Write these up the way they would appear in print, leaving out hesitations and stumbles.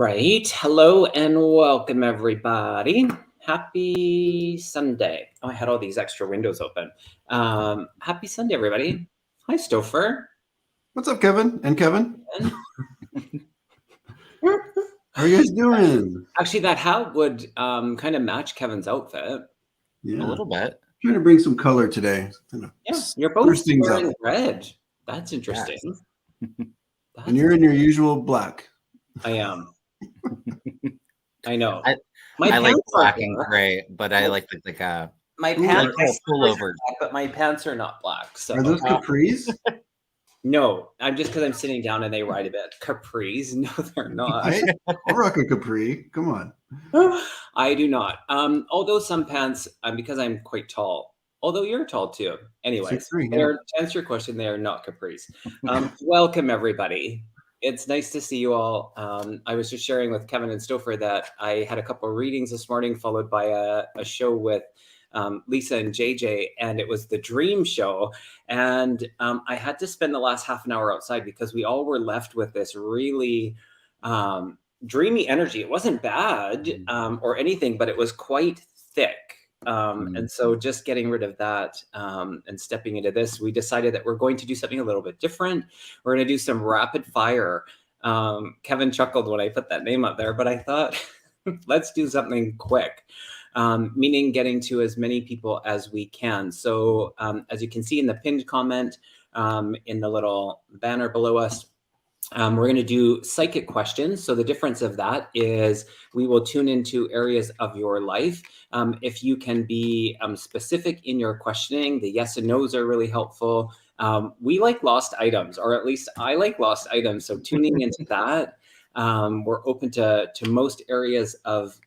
right. Hello and welcome, everybody. Happy Sunday. Oh, I had all these extra windows open. Happy Sunday, everybody. Hi, Stopher. What's up, Kevin and Kevin? How are you guys doing? Actually, that hat would kind of match Kevin's outfit. Yeah, A little bit. Trying to bring some color today. Yeah, you're both wearing red. That's interesting. Yes. And you're in your usual black. I am. I know. I like black and gray, but I like my pants like pullover. Black, but my pants are not black. So are those capris? No, I'm just because I'm sitting down and they ride a bit. Capris? No, they're not. I'll rock a capri. Come on. I do not. Although some pants, because I'm quite tall. Although you're tall too. Anyway, to answer your question, they are not capris. Welcome, everybody. It's nice to see you all. I was just sharing with Kevin and Stopher that I had a couple of readings this morning, followed by a show with Lisa and JJ, and it was the dream show. And I had to spend the last half an hour outside because we all were left with this really dreamy energy. It wasn't bad or anything, but it was quite thick. And so just getting rid of that and stepping into this, we decided that we're going to do something a little bit different. We're going to do some rapid fire. Kevin chuckled when I put that name up there, but I thought, let's do something quick, meaning getting to as many people as we can. So as you can see in the pinned comment, in the little banner below us, we're going to do psychic questions. So the difference of that is we will tune into areas of your life. If you can be specific in your questioning, the yes and no's are really helpful. We like lost items, or at least I like lost items. So tuning into that, we're open to most areas of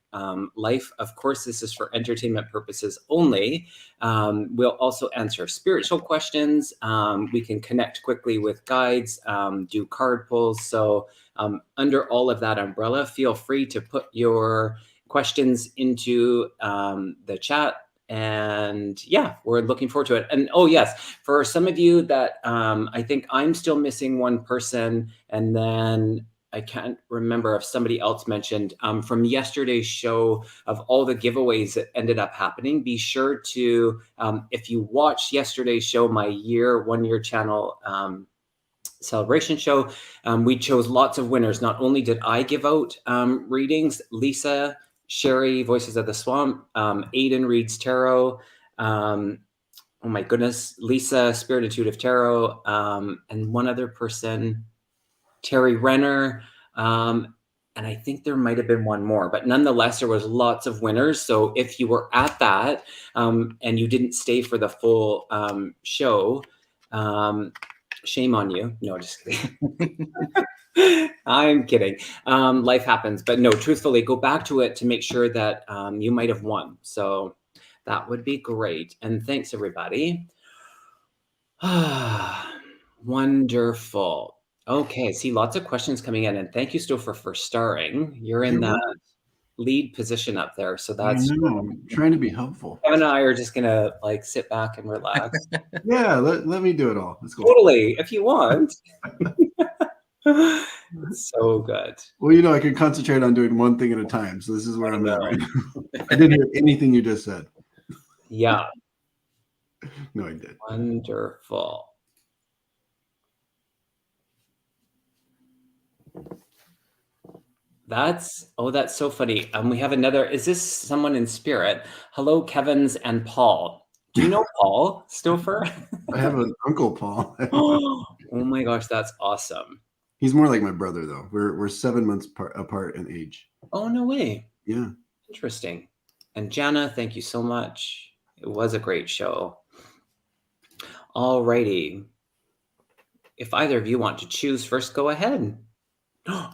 life. Of course, this is for entertainment purposes only. We'll also answer spiritual questions. We can connect quickly with guides, do card pulls. So under all of that umbrella, feel free to put your questions into the chat. And yeah, we're looking forward to it. And oh yes, for some of you that I think I'm still missing one person, and then I can't remember if somebody else mentioned from yesterday's show of all the giveaways that ended up happening. Be sure to, if you watched yesterday's show, my 1 year channel celebration show, we chose lots of winners. Not only did I give out readings, Lisa, Sherry, Voices of the Swamp, Aiden reads tarot, oh my goodness, Lisa, Spirit Intuitive Tarot, and one other person, Terry Renner, and I think there might have been one more, but nonetheless, there was lots of winners. So if you were at that and you didn't stay for the full show, shame on you. No, just kidding. I'm kidding. Life happens, but no, truthfully, go back to it to make sure that you might have won. So that would be great. And thanks, everybody. Wonderful. Okay, see lots of questions coming in, and thank you, Stopher, for starring. You're in that lead position up there, so that's. I know. I'm trying to be helpful. Kevin and I are just gonna like sit back and relax. Yeah, let me do it all. Let's go. Totally, if you want. So good. Well, I can concentrate on doing one thing at a time. So this is where I'm at right now. I didn't hear anything you just said. Yeah. No, I did. Wonderful. That's so funny. We have another. Is this someone in spirit? Hello, Kevin's and Paul. Do you know Paul Stopher? I have an uncle, Paul. Oh my gosh, that's awesome. He's more like my brother, though. We're 7 months apart in age. Oh, no way. Yeah. Interesting. And Jana, thank you so much. It was a great show. All righty. If either of you want to choose first, go ahead.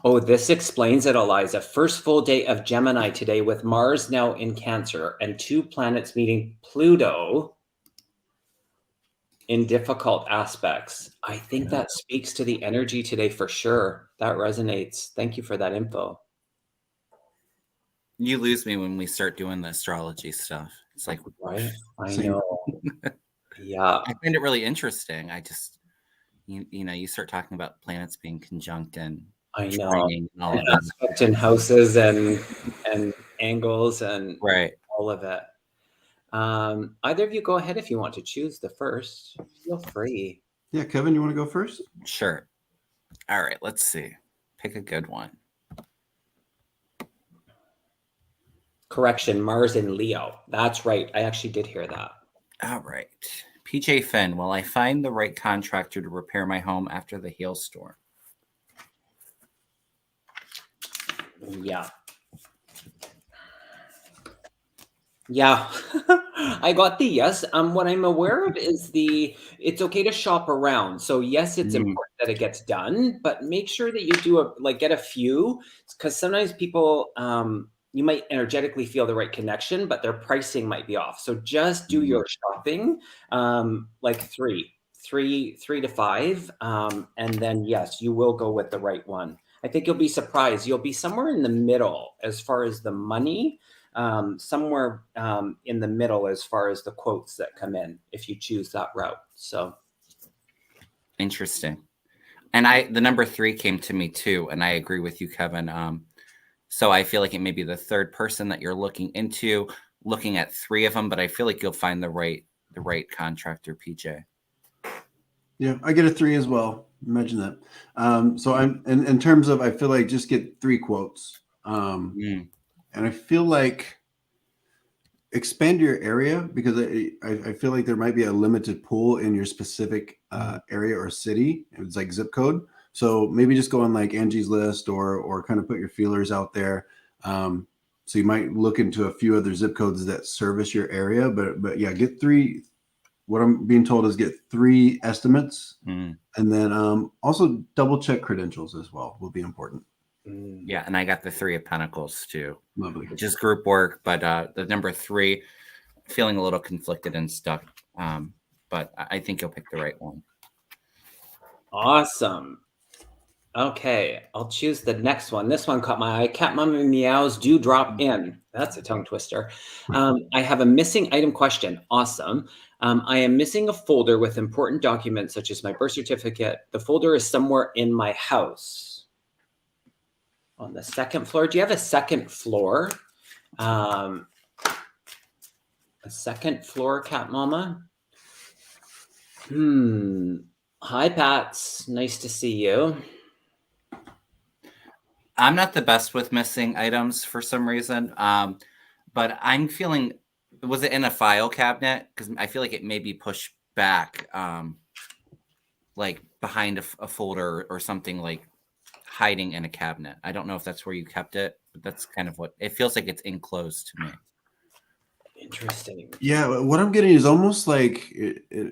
Oh, this explains it, Eliza. First full day of Gemini today with Mars now in Cancer and 2 planets meeting Pluto in difficult aspects. I think that speaks to the energy today for sure. That resonates. Thank you for that info. You lose me when we start doing the astrology stuff. It's like, right? I know. Yeah. I find it really interesting. I just, you start talking about planets being conjunct and I know. training and all of And aspect in houses and angles and right. all of it. Either of you go ahead if you want to choose the first. Feel free. Yeah, Kevin, you want to go first? Sure. All right, let's see. Pick a good one. Correction, Mars in Leo. That's right. I actually did hear that. All right. PJ Finn, will I find the right contractor to repair my home after the hailstorm? Yeah. Yeah, I got the yes. What I'm aware of is it's okay to shop around. So yes, it's important that it gets done, but make sure that you do get a few, because sometimes people, you might energetically feel the right connection, but their pricing might be off. So just do your shopping, like three to five, and then yes, you will go with the right one. I think you'll be surprised. You'll be somewhere in the middle as far as the money. Somewhere in the middle as far as the quotes that come in if you choose that route. So interesting. And the number 3 came to me too, and I agree with you, Kevin. So I feel like it may be the third person that you're looking at 3 of them, but I feel like you'll find the right contractor, PJ. Yeah, I get a 3 as well. Imagine that. So I'm in terms of, I feel like just get 3 quotes. And I feel like expand your area, because I feel like there might be a limited pool in your specific area or city. It's like zip code. So maybe just go on like Angie's List or kind of put your feelers out there. So you might look into a few other zip codes that service your area, but yeah, get 3. What I'm being told is get 3 estimates, and then also double check credentials as well will be important. Yeah, and I got the 3 of Pentacles too. Lovely. Which is group work, but the number 3, feeling a little conflicted and stuck. But I think you'll pick the right one. Awesome. Okay, I'll choose the next one. This one caught my eye. Cat Mama Meows do drop in. That's a tongue twister. I have a missing item question. Awesome. I am missing a folder with important documents such as my birth certificate. The folder is somewhere in my house. On the 2nd floor. Do you have a 2nd floor? A 2nd floor, Cat Mama? Hi, Pats. Nice to see you. I'm not the best with missing items for some reason, but I'm feeling, was it in a file cabinet? Because I feel like it may be pushed back, like behind a folder or something, like hiding in a cabinet. I don't know if that's where you kept it, but that's kind of what it feels like. It's enclosed to me. Interesting. Yeah, what I'm getting is almost like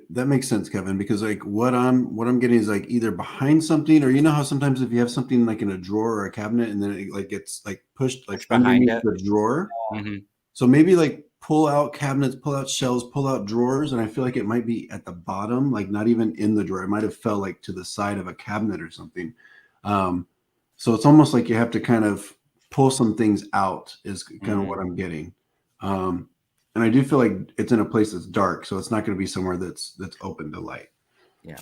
that makes sense, Kevin, because like what I'm getting is like either behind something, or you know how sometimes if you have something like in a drawer or a cabinet and then it like gets like pushed like behind underneath the drawer. Mm-hmm. So maybe like pull out cabinets, pull out shelves, pull out drawers, and I feel like it might be at the bottom, like not even in the drawer. It might have fell like to the side of a cabinet or something. So it's almost like you have to kind of pull some things out is kind of what I'm getting. And I do feel like it's in a place that's dark, so it's not going to be somewhere that's open to light. Yeah.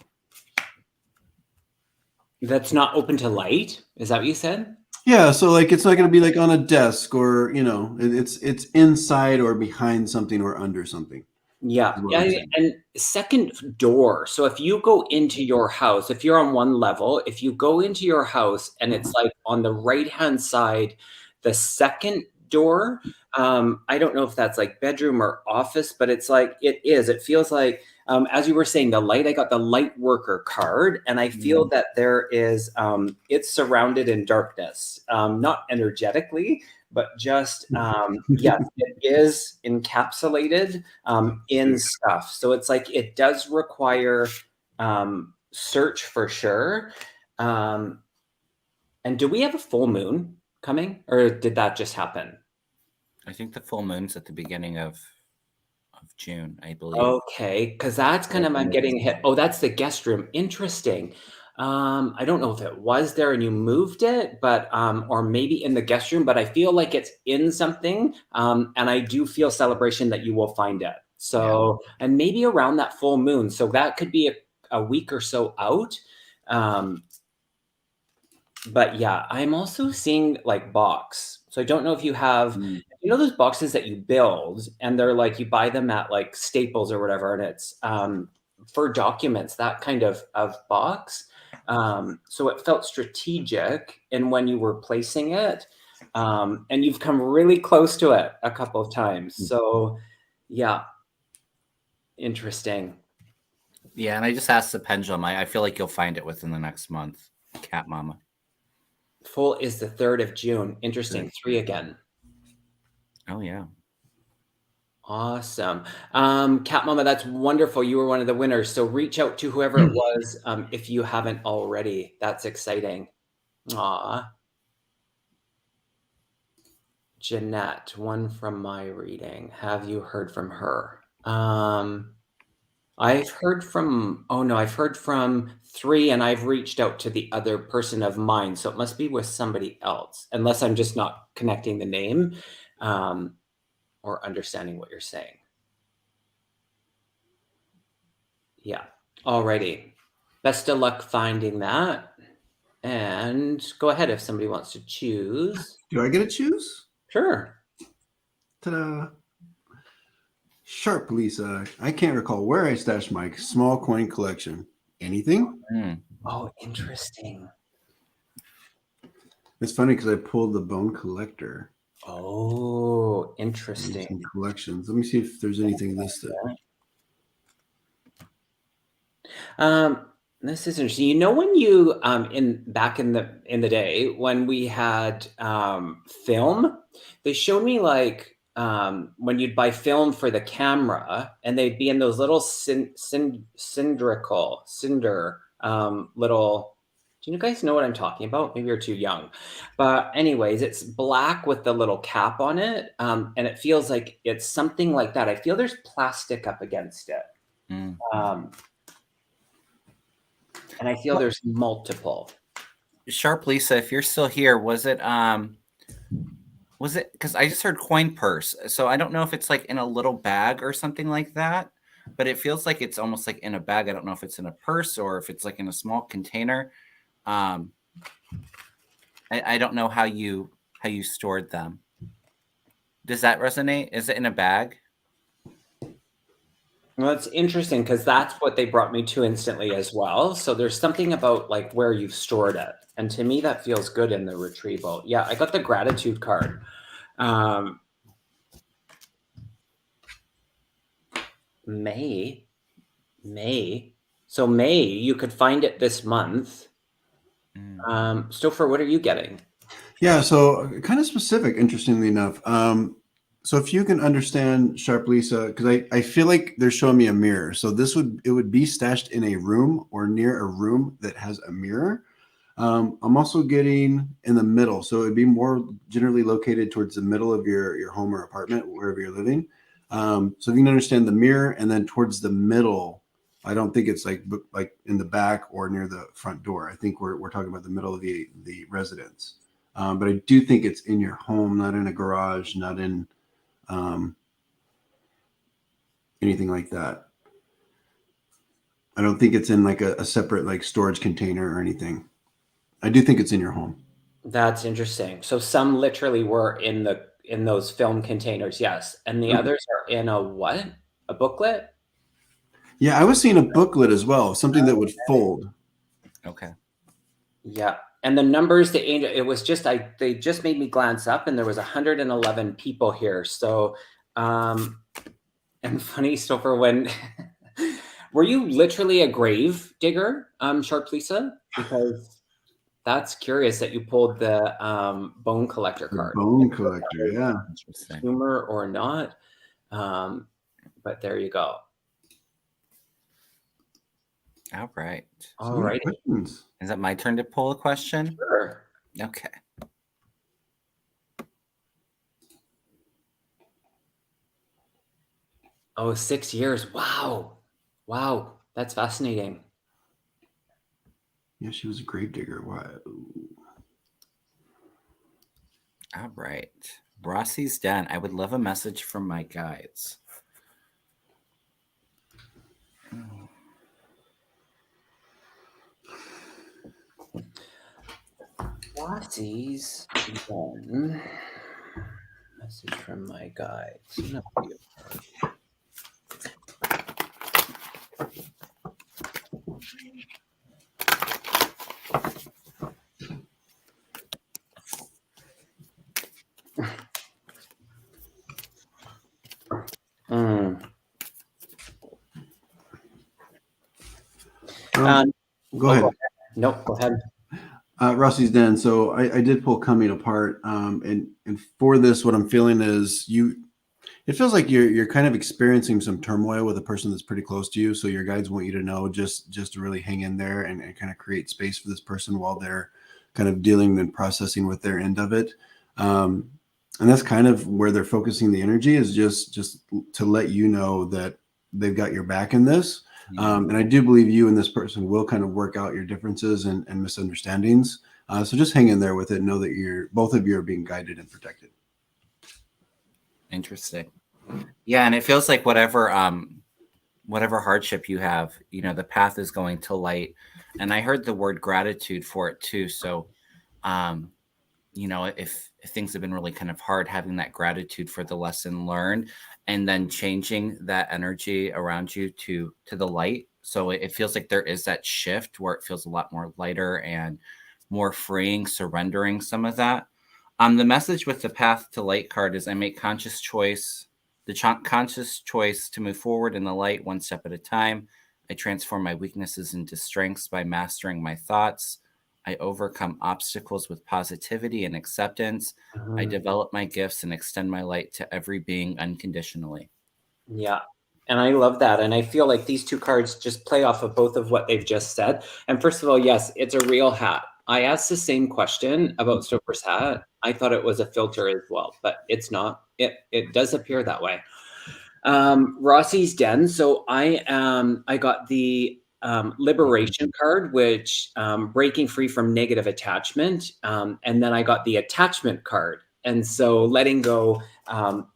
That's not open to light? Is that what you said? Yeah, so like it's not going to be like on a desk, or it's inside or behind something or under something. Yeah. And 2nd door. So if you go into your house, if you're on one level, if you go into your house and it's like on the right-hand side, the 2nd door, I don't know if that's like bedroom or office, but it's like, it feels like, as you were saying, the light, I got the light worker card, and I feel that there is, it's surrounded in darkness, not energetically, but just, yes, it is encapsulated in stuff. So it's like, it does require search for sure. And do we have a full moon coming, or did that just happen? I think the full moon's at the beginning of June, I believe. Okay, because that's kind of, I'm getting hit. Oh, that's the guest room. Interesting. I don't know if it was there and you moved it, but or maybe in the guest room, but I feel like it's in something. And I do feel celebration that you will find it. So, and maybe around that full moon. So that could be a week or so out. But yeah, I'm also seeing like box. So I don't know if you have, those boxes that you build and they're like, you buy them at like Staples or whatever. And it's for documents, that kind of box. So it felt strategic in when you were placing it. And you've come really close to it a couple of times. So yeah, interesting. Yeah, and I just asked the pendulum. I feel like you'll find it within the next month, Cat Mama. Full is the 3rd of June. Interesting. 3 again. Oh, yeah. Awesome. Cat Mama, that's wonderful. You were one of the winners. So reach out to whoever it was if you haven't already. That's exciting. Aw. Jeanette, one from my reading. Have you heard from her? I've heard from 3 and I've reached out to the other person of mine. So it must be with somebody else, unless I'm just not connecting the name or understanding what you're saying. Yeah. Alrighty. Best of luck finding that. And go ahead if somebody wants to choose. Do I get to choose? Sure. Ta-da. Sharp Lisa. I can't recall where I stashed my small coin collection. Anything? Oh, interesting. It's funny because I pulled the bone collector. Oh, interesting. Some collections. Let me see if there's anything listed. This is interesting. You know, when you back in the day when we had film, they showed me like when you'd buy film for the camera, and they'd be in those little cinder little. Do you guys know what I'm talking about? Maybe you're too young, but anyways, it's black with the little cap on it, and it feels like it's something like that. I feel there's plastic up against it. And I feel there's multiple. Sharp Lisa, if you're still here, was it because I just heard coin purse, so I don't know if it's like in a little bag or something like that, but it feels like it's almost like in a bag. I don't know if it's in a purse or if it's like in a small container. I don't know how you stored them. Does that resonate? Is it in a bag? Well, it's interesting because that's what they brought me to instantly as well. So there's something about like where you've stored it. And to me, that feels good in the retrieval. Yeah, I got the gratitude card. May. So May, you could find it this month. Stopher, what are you getting? Yeah, so kind of specific, interestingly enough. So if you can understand Sharp Lisa, because I feel like they're showing me a mirror. So it would be stashed in a room or near a room that has a mirror. I'm also getting in the middle. So it'd be more generally located towards the middle of your home or apartment, wherever you're living. So if you can understand the mirror and then towards the middle, I don't think it's like in the back or near the front door. I think we're talking about the middle of the residence. But I do think it's in your home, not in a garage, not in anything like that. I don't think it's in like a separate like storage container or anything. I do think it's in your home. That's interesting. So some literally were in those film containers, yes. And the others are in a what? A booklet? Yeah, I was seeing a booklet as well, something that would fold. Okay. Yeah. And the numbers, it was just, they just made me glance up and there was 111 people here. So, and funny, Stopher, when, were you literally a grave digger, Sharp Lisa? Because that's curious that you pulled the bone collector card. Bone collector, yeah. Humor or not. But there you go. All right. All right. Is it my turn to pull a question? Sure. Okay. Oh, 6 years. Wow. Wow. That's fascinating. Yeah, she was a grave digger. Wow. All right. Rossi's done. I would love a message from my guides. Rossi's one message from my guides. No, you. Go ahead. Nope, go ahead. Rossi's Den. So I did pull coming apart, and for this, what I'm feeling is it feels like you're kind of experiencing some turmoil with a person that's pretty close to you. So your guides want you to know just to really hang in there and kind of create space for this person while they're kind of dealing and processing with their end of it. And that's kind of where they're focusing the energy, is just to let you know that they've got your back in this. And I do believe you and this person will kind of work out your differences and misunderstandings. So just hang in there with it. Know that both of you are being guided and protected. Interesting. Yeah, and it feels like whatever hardship you have, the path is going to light. And I heard the word gratitude for it too. So, if things have been really kind of hard, having that gratitude for the lesson learned, and then changing that energy around you to the light. So it feels like there is that shift where it feels a lot more lighter and more freeing, surrendering some of that. The message with the Path to Light card is I make conscious choice to move forward in the light one step at a time. I transform my weaknesses into strengths by mastering my thoughts. I overcome obstacles with positivity and acceptance. I develop my gifts and extend my light to every being unconditionally. Yeah. And I love that. And I feel like these two cards just play off of both of what they've just said. And first of all, yes, it's a real hat. I asked the same question about Stopher's hat. I thought it was a filter as well, but it's not. It does appear that way. Rossi's Den. So I got the Liberation card, which breaking free from negative attachment. And then I got the Attachment card. And so letting go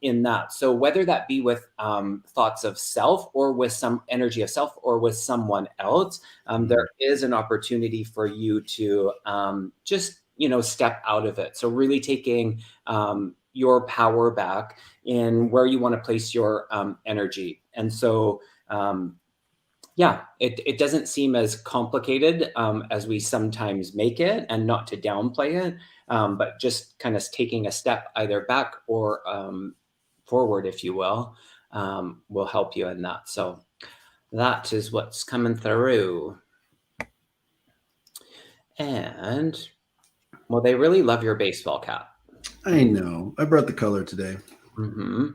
in that. So whether that be with thoughts of self or with some energy of self or with someone else, there is an opportunity for you to just, step out of it. So really taking your power back in where you want to place your energy. And so, it doesn't seem as complicated as we sometimes make it, and not to downplay it. But just kind of taking a step either back or forward, if you will help you in that. So that is what's coming through. And, well, they really love your baseball cap. I know. I brought the color today. Mm-hmm.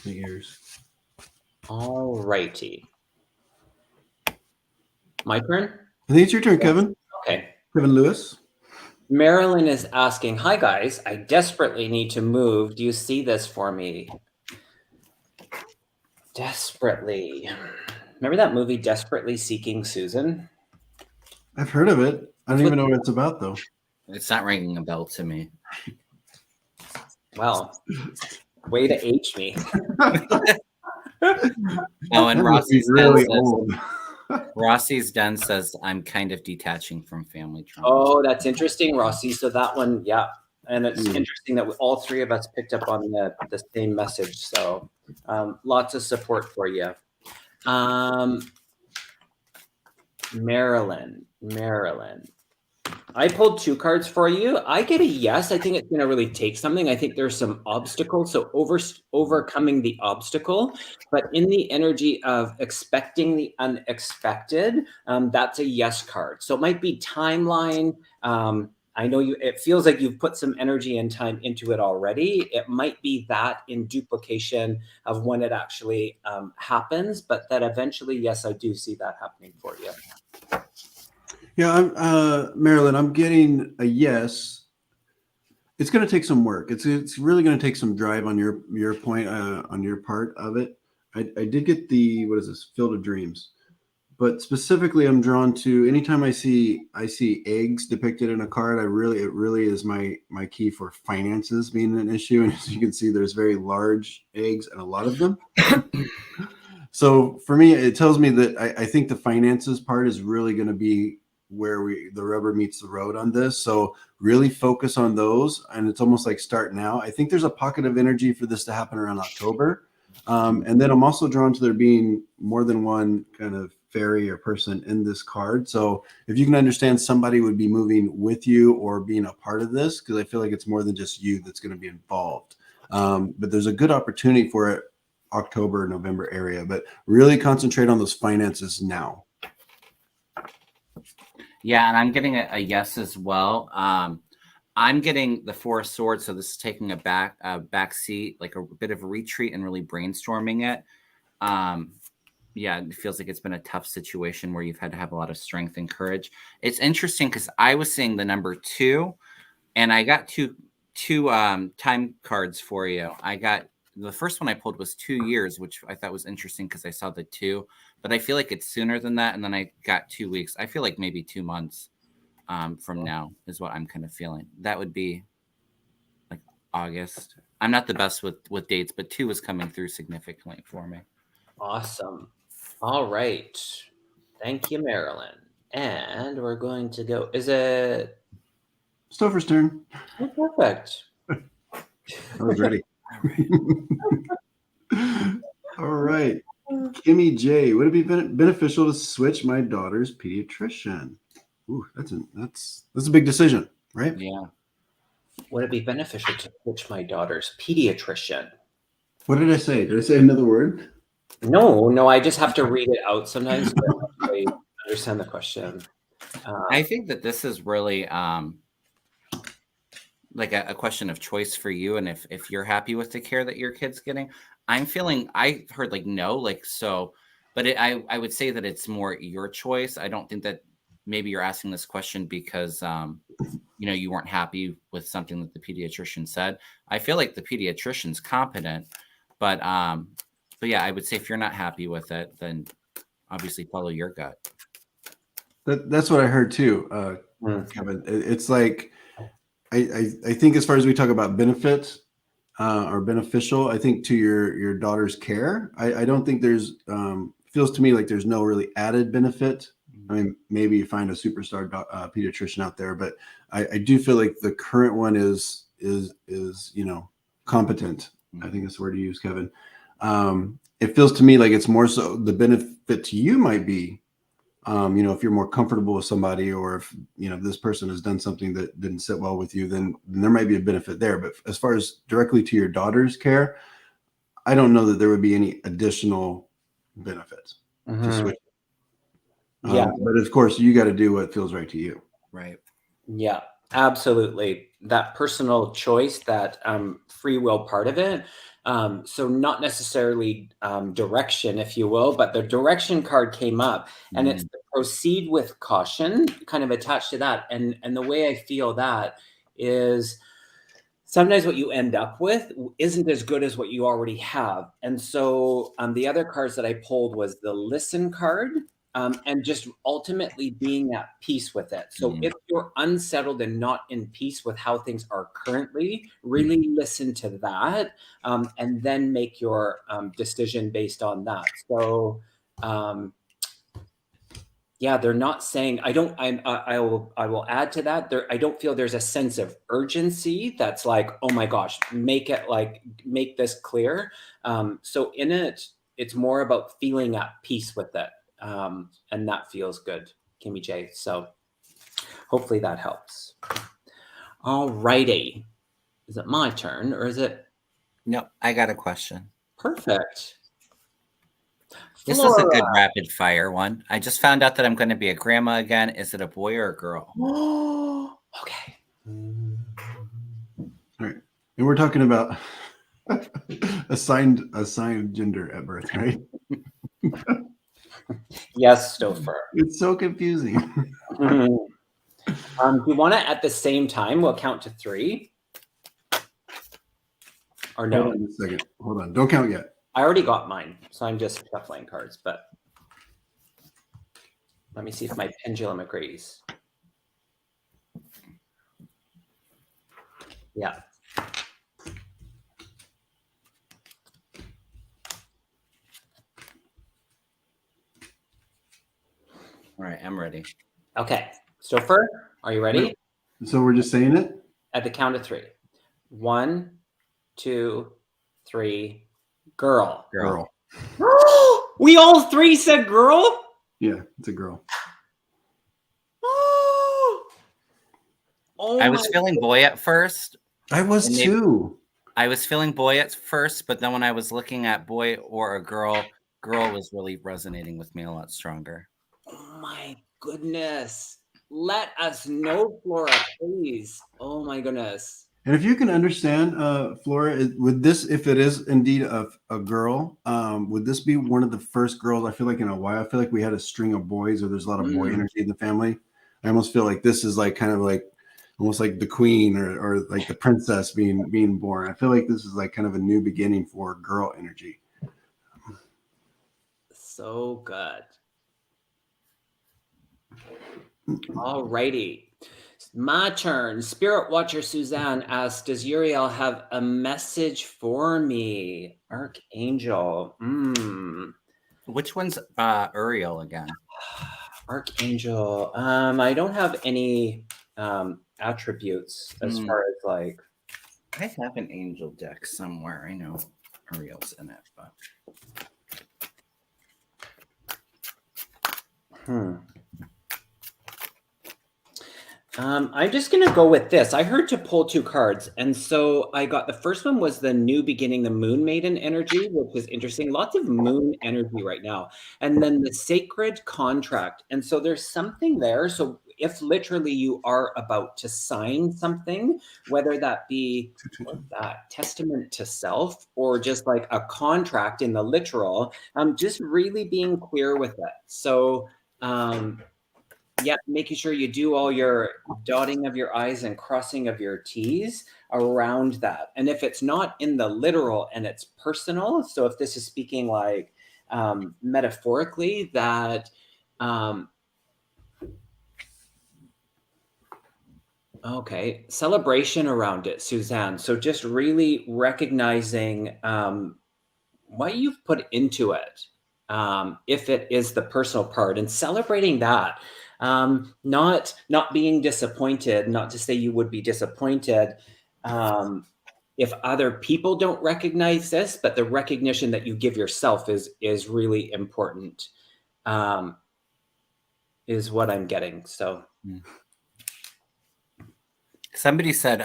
The ears. All righty. My turn? I think it's your turn, Kevin. Okay. Kevin Lewis. Marilyn is asking, hi guys, I desperately need to move. Do you see this for me? Desperately. Remember that movie, Desperately Seeking Susan? I've heard of it. I don't even know what it's about, though. It's not ringing a bell to me. Well, way to age me. Oh, and Rossi's really old. Rossi's Den says, I'm kind of detaching from family trauma. Oh, that's interesting, Rossi. So that one, yeah. And it's interesting that all three of us picked up on the same message. So lots of support for you. Marilyn. I pulled two cards for you. I get a yes. I think it's going to really take something. I think there's some obstacles. So overcoming the obstacle, but in the energy of expecting the unexpected, that's a yes card. So it might be timeline. I know it feels like you've put some energy and time into it already. It might be that in duplication of when it actually happens, but that eventually, yes, I do see that happening for you. Yeah, Marilyn, I'm getting a yes. It's going to take some work. It's really going to take some drive on your point, on your part of it. I did get the, what is this, Field of Dreams. But specifically, I'm drawn to anytime I see eggs depicted in a card. It really is my key for finances being an issue. And as you can see, there's very large eggs and a lot of them. So for me, it tells me that I think the finances part is really going to be where the rubber meets the road on this. So really focus on those. And it's almost like start now. I think there's a pocket of energy for this to happen around October. And then I'm also drawn to there being more than one kind of fairy or person in this card. So if you can understand somebody would be moving with you or being a part of this, because I feel like it's more than just you that's going to be involved. But there's a good opportunity for it October, November area, but really concentrate on those finances now. Yeah, and I'm getting a yes as well. I'm getting the Four of Swords, so this is taking a back seat, like a bit of a retreat and really brainstorming it. Yeah, it feels like it's been a tough situation where you've had to have a lot of strength and courage. It's interesting because I was seeing the number 2, and I got two time cards for you. I got the first one I pulled was 2 years, which I thought was interesting because I saw the 2, but I feel like it's sooner than that. And then I got 2 weeks. I feel like maybe 2 months from now is what I'm kind of feeling. That would be like August. I'm not the best with dates, but 2 is coming through significantly for me. Awesome. All right. Thank you, Marilyn. And we're going to go. Is it Stopher's turn? Oh, perfect. I was ready. All right. Kimmy J, would it be beneficial to switch my daughter's pediatrician? Ooh, that's a big decision, right? Yeah. Would it be beneficial to switch my daughter's pediatrician? What did I say? Did I say another word? No, I just have to read it out sometimes to actually understand the question. I think that this is really like a question of choice for you, and if you're happy with the care that your kid's getting. I'm feeling, I heard like no, like so, but I would say that it's more your choice. I don't think that maybe you're asking this question because you weren't happy with something that the pediatrician said. I feel like the pediatrician's competent, but yeah, I would say if you're not happy with it, then obviously follow your gut. That's what I heard too, Kevin. It's like I think as far as we talk about benefits or beneficial, I think to your daughter's care, I don't think there's feels to me like there's no really added benefit. I mean, maybe you find a superstar pediatrician out there, but I do feel like the current one is competent. I think that's the word you use, Kevin. It feels to me like it's more so the benefit to you might be, if you're more comfortable with somebody, or if this person has done something that didn't sit well with you, then there might be a benefit there. But as far as directly to your daughter's care, I don't know that there would be any additional benefits to switch. Yeah, but of course, you got to do what feels right to you. Right. Yeah, absolutely. That personal choice, that free will part of it. So not necessarily direction, if you will, but the direction card came up, and it's the proceed with caution kind of attached to that. And the way I feel that is sometimes what you end up with isn't as good as what you already have. And so the other cards that I pulled was the listen card. And just ultimately being at peace with it. So if you're unsettled and not in peace with how things are currently, really listen to that, and then make your decision based on that. So yeah, they're not saying, I will add to that. I don't feel there's a sense of urgency that's like, oh my gosh, make this clear. So in it, it's more about feeling at peace with it. And that feels good, Kimmy J. So hopefully that helps. All righty. Is it my turn or is it? No, I got a question. Perfect. This is a good rapid fire one. I just found out that I'm going to be a grandma again. Is it a boy or a girl? Okay. All right. And we're talking about assigned gender at birth, right? Yes, Stopher. It's so confusing. Do you want to at the same time? We'll count to 3. Or no? Hold on a second. Hold on. Don't count yet. I already got mine, so I'm just shuffling cards, but let me see if my pendulum agrees. Yeah. All right, I'm ready. Okay. Stopher, are you ready? So we're just saying it? At the count of 3. 1, 2, 3. Girl. We all 3 said girl? Yeah, it's a girl. I was feeling boy at first. I was too. I was feeling boy at first, but then when I was looking at boy or a girl was really resonating with me a lot stronger. Oh my goodness. Let us know, Flora, please. Oh my goodness. And if you can understand, Flora, would this, if it is indeed a girl, would this be one of the first girls? I feel like in a while, I feel like we had a string of boys, or there's a lot of boy energy in the family. I almost feel like this is like kind of like almost like the queen or like the princess being born. I feel like this is like kind of a new beginning for girl energy. So good. All righty. My turn. Spirit Watcher Suzanne asks, does Uriel have a message for me? Archangel. Which one's Uriel again? Archangel. I don't have any attributes as far as like. I have an angel deck somewhere. I know Uriel's in it, but. I'm just going to go with this. I heard to pull 2 cards. And so I got the first one was the new beginning, the moon maiden energy, which is interesting. Lots of moon energy right now. And then the sacred contract. And so there's something there. So if literally you are about to sign something, whether that be testament to self or just like a contract in the literal, just really being clear with it. So, yeah, making sure you do all your dotting of your I's and crossing of your T's around that. And if it's not in the literal and it's personal, so if this is speaking like metaphorically, that okay, celebration around it, Suzanne. So just really recognizing what you've put into it, if it is the personal part, and celebrating that. Not being disappointed, not to say you would be disappointed if other people don't recognize this, but the recognition that you give yourself is really important, is what I'm getting. So somebody said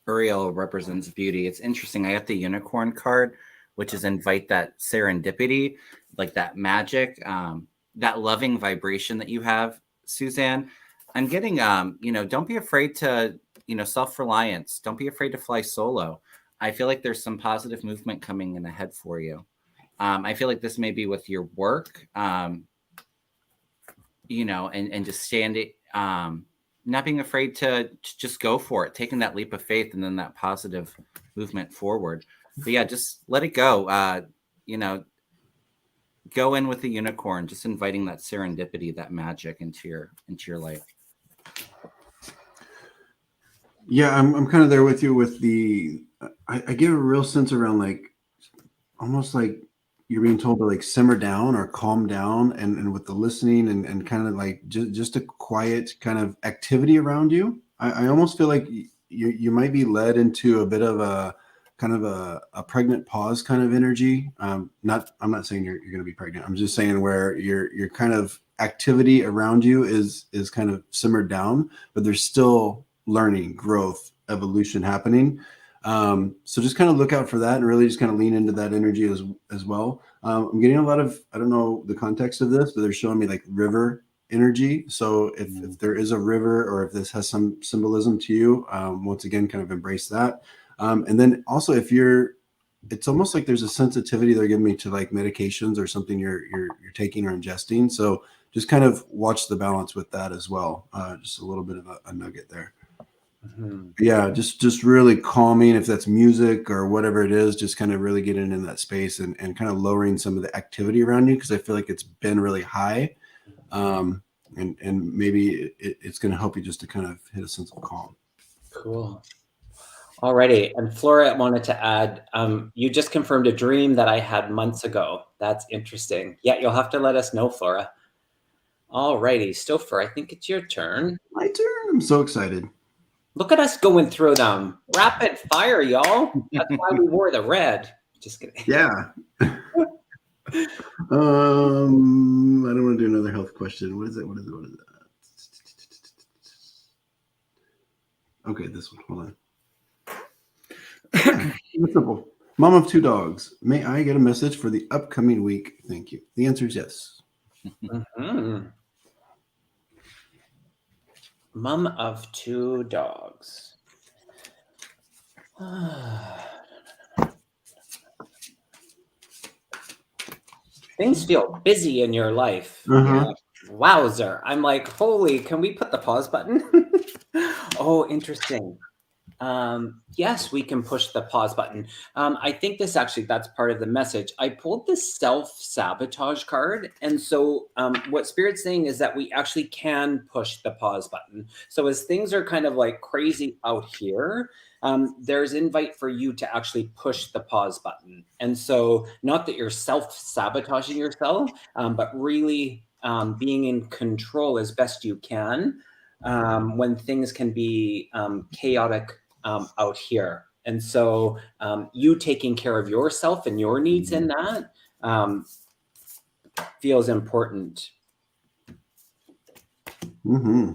Uriel represents beauty. It's interesting. I got the unicorn card, which is invite that serendipity, like that magic, that loving vibration that you have, Suzanne. I'm getting, don't be afraid to, self-reliance. Don't be afraid to fly solo. I feel like there's some positive movement coming in ahead for you. I feel like this may be with your work, and just standing, not being afraid to just go for it, taking that leap of faith and then that positive movement forward. But yeah, just let it go. Go in with the unicorn, just inviting that serendipity, that magic into your life. Yeah, I'm kind of there with you with the, I get a real sense around like, almost like you're being told to like simmer down or calm down, and with the listening and kind of like just a quiet kind of activity around you. I almost feel like you might be led into a bit of a kind of a pregnant pause kind of energy. I'm not saying you're going to be pregnant. I'm just saying where your kind of activity around you is kind of simmered down, but there's still learning, growth, evolution happening. So just kind of look out for that and really just kind of lean into that energy as well. I'm getting a lot of, I don't know the context of this, but they're showing me like river energy. So if there is a river, or if this has some symbolism to you, once again, kind of embrace that. And then also it's almost like there's a sensitivity they're giving me to like medications or something you're taking or ingesting. So just kind of watch the balance with that as well. Just a little bit of a nugget there. Mm-hmm. Yeah, just really calming, if that's music or whatever it is, just kind of really getting in that space and kind of lowering some of the activity around you, because I feel like it's been really high. And maybe it's going to help you just to kind of hit a sense of calm. Cool. Alrighty. And Flora wanted to add, you just confirmed a dream that I had months ago. That's interesting. Yeah, you'll have to let us know, Flora. All righty, Stopher, I think it's your turn. My turn. I'm so excited. Look at us going through them. Rapid fire, y'all. That's why we wore the red. Just kidding. Yeah. I don't want to do another health question. What is it? Okay, this one. Hold on. It's simple. Mom of 2 dogs. May I get a message for the upcoming week? Thank you. The answer is yes. Mm-hmm. Mom of 2 dogs. Things feel busy in your life. Wowzer. I'm like, holy, can we put the pause button? Oh, interesting. Yes, we can push the pause button. I think that's part of the message. I pulled the self-sabotage card. And so what Spirit's saying is that we actually can push the pause button. So as things are kind of like crazy out here, there's invite for you to actually push the pause button. And so not that you're self-sabotaging yourself, but really being in control as best you can when things can be chaotic out here. And so you taking care of yourself and your needs in that feels important. A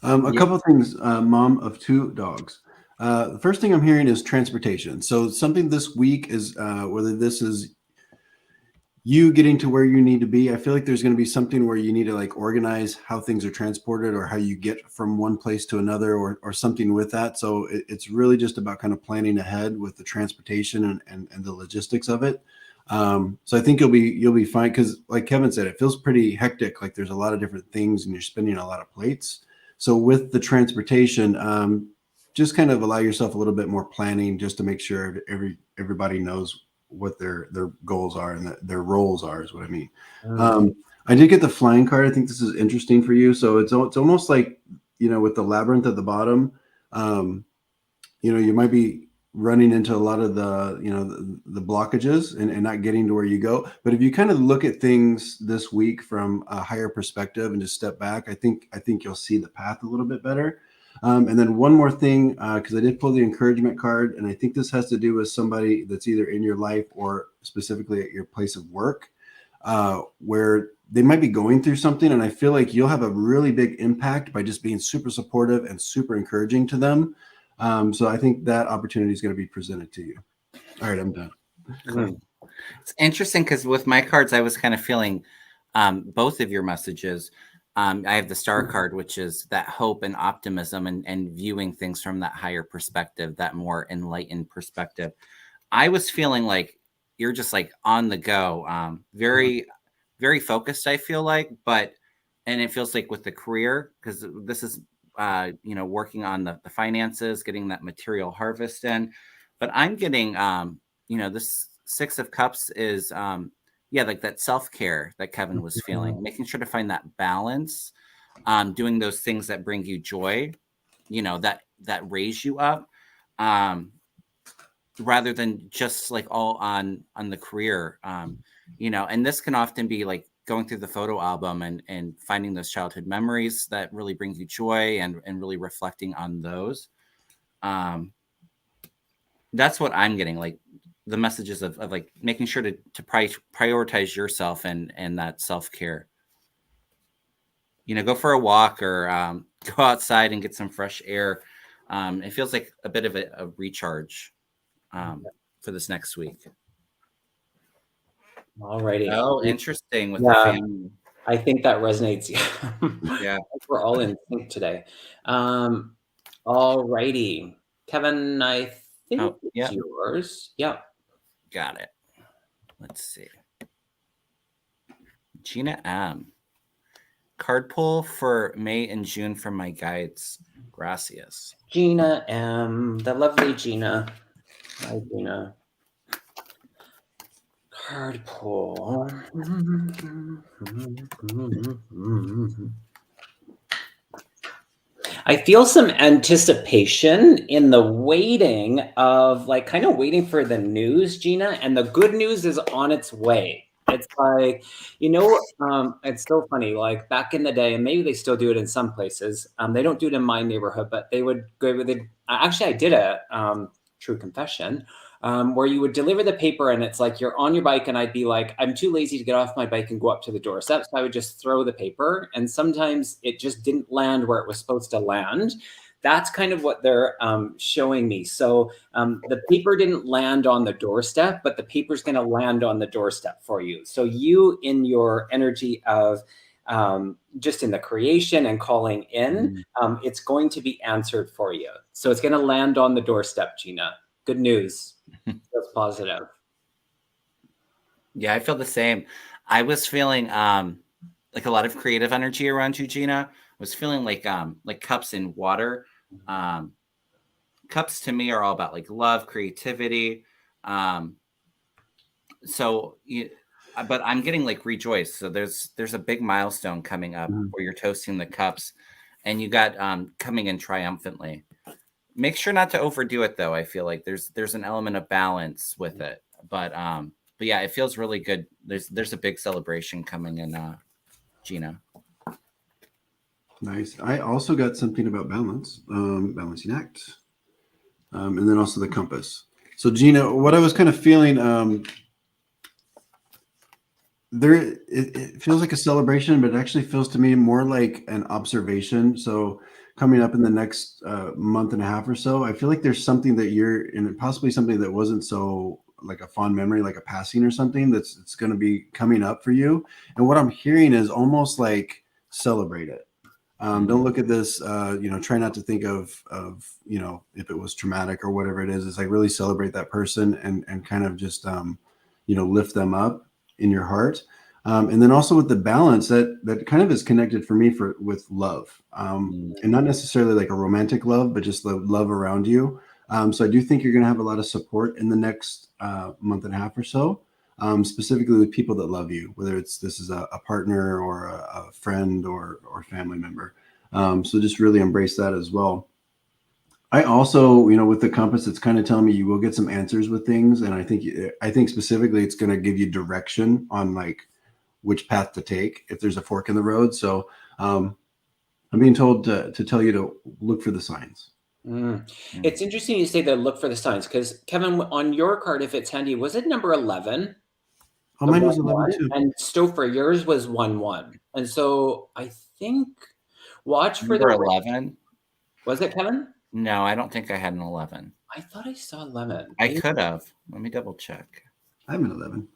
couple of things, Mom of 2 dogs. The first thing I'm hearing is transportation. So something this week is whether this is you getting to where you need to be. I feel like there's going to be something where you need to like organize how things are transported or how you get from one place to another or something with that. So it's really just about kind of planning ahead with the transportation and the logistics of it. So I think you'll be fine because like Kevin said, it feels pretty hectic. Like there's a lot of different things and you're spinning a lot of plates. So with the transportation, just kind of allow yourself a little bit more planning just to make sure everybody knows what their goals are and their roles are is what I mean. I did get the flying card. I think this is interesting for you. So it's almost like, with the labyrinth at the bottom, you might be running into a lot of the blockages and not getting to where you go. But if you kind of look at things this week from a higher perspective and just step back, I think you'll see the path a little bit better. And then one more thing, because I did pull the encouragement card, and I think this has to do with somebody that's either in your life or specifically at your place of work, where they might be going through something. And I feel like you'll have a really big impact by just being super supportive and super encouraging to them. So I think that opportunity is going to be presented to you. All right, I'm done. It's interesting because with my cards, I was kind of feeling both of your messages. I have the star card, which is that hope and optimism and viewing things from that higher perspective, that more enlightened perspective. I was feeling like you're just like on the go, very, very focused, I feel like, and it feels like with the career, because this is, working on the finances, getting that material harvest in, but I'm getting, this 6 of Cups is, like that self-care that Kevin was feeling, making sure to find that balance, doing those things that bring you joy, that raise you up, rather than just like all on the career, and this can often be like going through the photo album and finding those childhood memories that really bring you joy and really reflecting on those. That's what I'm getting, like the messages of like making sure to prioritize yourself and that self-care, go for a walk or go outside and get some fresh air. It feels like a bit of a recharge for this next week. All righty. Oh, interesting with the family. I think that resonates. Yeah. We're all in sync today. All righty. Kevin, I think it's yours. Yeah. Got it. Let's see. Gina M. Card pull for May and June from my guides. Gracias. Gina M. The lovely Gina. Hi, Gina. Card pull. I feel some anticipation in the waiting of like kind of waiting for the news, Gina, and the good news is on its way. It's like, it's so funny. Like back in the day, and maybe they still do it in some places. They don't do it in my neighborhood, but they would go with it. Actually, I did a true confession where you would deliver the paper, and it's like you're on your bike, and I'd be like, I'm too lazy to get off my bike and go up to the doorstep, so I would just throw the paper, and sometimes it just didn't land where it was supposed to land. That's kind of what they're showing me. So the paper didn't land on the doorstep, but the paper's going to land on the doorstep for you. So you, in your energy of just in the creation and calling in, it's going to be answered for you. So it's going to land on the doorstep, Gina. Good news. That's positive. Yeah, I feel the same. I was feeling like a lot of creative energy around you, Gina. I was feeling like cups in water. Cups to me are all about like love, creativity. But I'm getting like rejoice. So there's a big milestone coming up where you're toasting the cups, and you got coming in triumphantly. Make sure not to overdo it though. I feel like there's an element of balance with it. But yeah, it feels really good. There's a big celebration coming in, Gina. Nice. I also got something about balance, balancing act, and then also the compass. So Gina, what I was kind of feeling, it feels like a celebration, but it actually feels to me more like an observation. So coming up in the next month and a half or so, I feel like there's something that you're in, possibly something that wasn't so like a fond memory, like a passing or something it's going to be coming up for you. And what I'm hearing is almost like celebrate it. Don't look at this, try not to think of, if it was traumatic or whatever it is. It's like really celebrate that person and kind of just, lift them up in your heart. And then also with the balance that kind of is connected for me with love, and not necessarily like a romantic love, but just the love around you. So I do think you're going to have a lot of support in the next month and a half or so. Specifically with people that love you, whether this is a partner or a friend or family member. So just really embrace that as well. I also, with the compass, it's kind of telling me you will get some answers with things. And I think specifically it's going to give you direction on like which path to take if there's a fork in the road. So I'm being told to tell you to look for the signs. It's interesting you say that look for the signs, because Kevin, on your card, if it's handy, was it number 11? Oh, mine was 11 too. And Stopher, yours was 1-1. And so I think watch for number 11. Was it, Kevin? No, I don't think I had an 11. I thought I saw 11. I could have. Let me double check. I have an 11.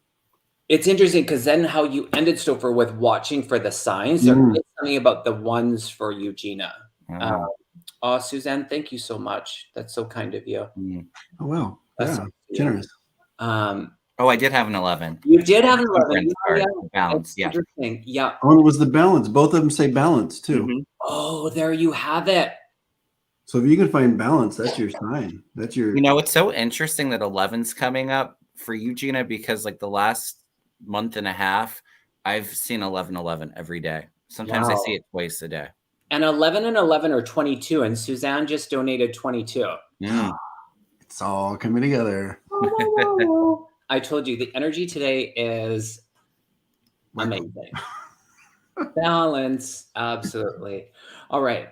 It's interesting because then how you ended Stopher with watching for the signs. There's something about the ones for you, Gina. Suzanne, thank you so much. That's so kind of you. Oh, well. Yeah, generous. I did have an 11. You did have an 11. Balance, yeah. Interesting. Yeah. Oh, it was the balance. Both of them say balance too. Oh, there you have it. So if you can find balance, that's your sign. That's your. It's so interesting that 11's coming up for you, Gina, because like the last month and a half, I've seen 11 every day. Sometimes I see it twice a day. And 11 and 11 are 22, and Suzanne just donated 22. It's all coming together. I told you the energy today is amazing. Balance, absolutely. All right.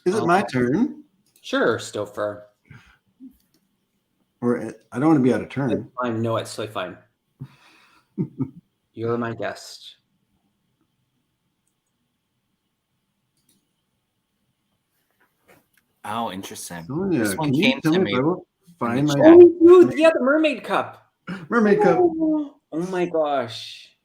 Is it my turn? Sure, Stopher. Or I don't want to be out of turn. I know it's totally fine. You're my guest. Oh, interesting. Sonia, this one came to me. Find my the mermaid cup. Mermaid cup. Oh my gosh.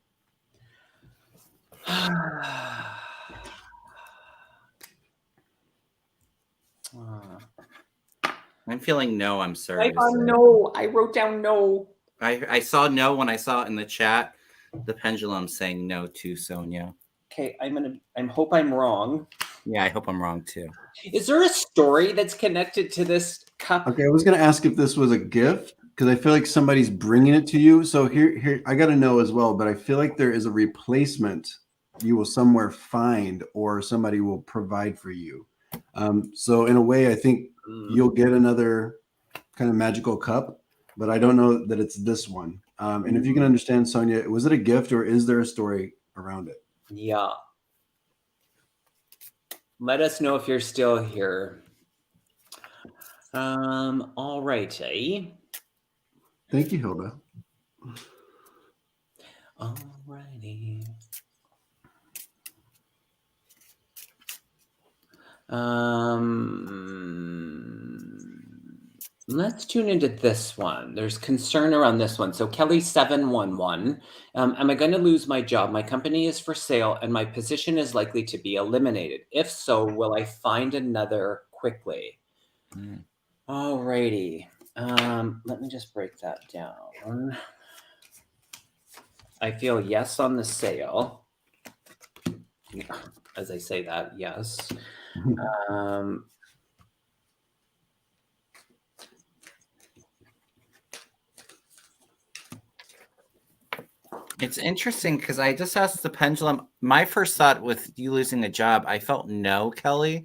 I'm feeling no. I'm sorry. No. I wrote down no. I saw no when I saw it in the chat. The pendulum saying no to Sonia. Okay, I hope I'm wrong. Yeah, I hope I'm wrong too. Is there a story that's connected to this cup? Okay, I was going to ask if this was a gift because I feel like somebody's bringing it to you. So here, I got to know as well, but I feel like there is a replacement you will somewhere find or somebody will provide for you. So in a way, I think you'll get another kind of magical cup, but I don't know that it's this one. And if you can understand, Sonia, was it a gift or is there a story around it? Yeah. Let us know if you're still here. All righty. Thank you, Hilda. All righty. Let's tune into this one. There's concern around this one. So Kelly 711, am I going to lose my job? My company is for sale and my position is likely to be eliminated. If so, will I find another quickly? All righty. Let me just break that down. I feel yes on the sale. As I say that, yes. It's interesting because I just asked the pendulum. My first thought with you losing a job, I felt no, Kelly.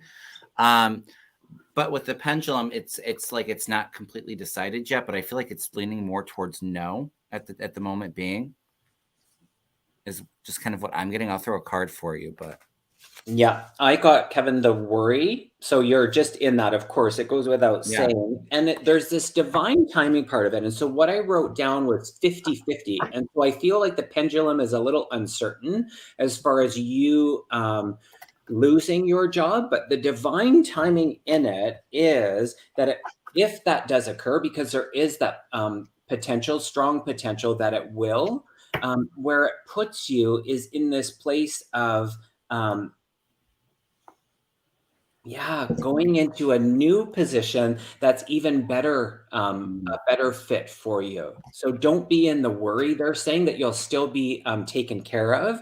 But with the pendulum, it's like it's not completely decided yet, but I feel like it's leaning more towards no at the moment being. Is just kind of what I'm getting. I'll throw a card for you, but yeah, I got Kevin the worry. So you're just in that, of course, it goes without saying. And there's this divine timing part of it. And so what I wrote down was 50-50. And so I feel like the pendulum is a little uncertain as far as you losing your job, but the divine timing in it is that if that does occur, because there is that potential, strong potential that it will, where it puts you is in this place of going into a new position that's even better, a better fit for you. So don't be in the worry. They're saying that you'll still be taken care of.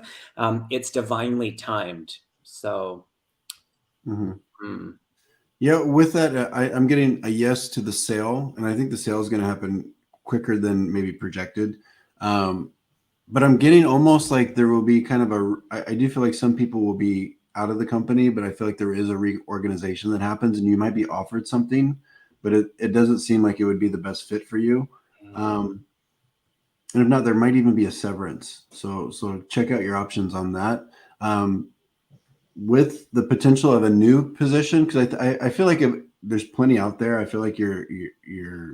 It's divinely timed. So, yeah, with that, I'm getting a yes to the sale, and I think the sale is going to happen quicker than maybe projected. But I'm getting almost like there will be kind of I do feel like some people will be out of the company, but I feel like there is a reorganization that happens and you might be offered something, but it doesn't seem like it would be the best fit for you. And if not, there might even be a severance. So check out your options on that. With the potential of a new position, because I feel like there's plenty out there. I feel like your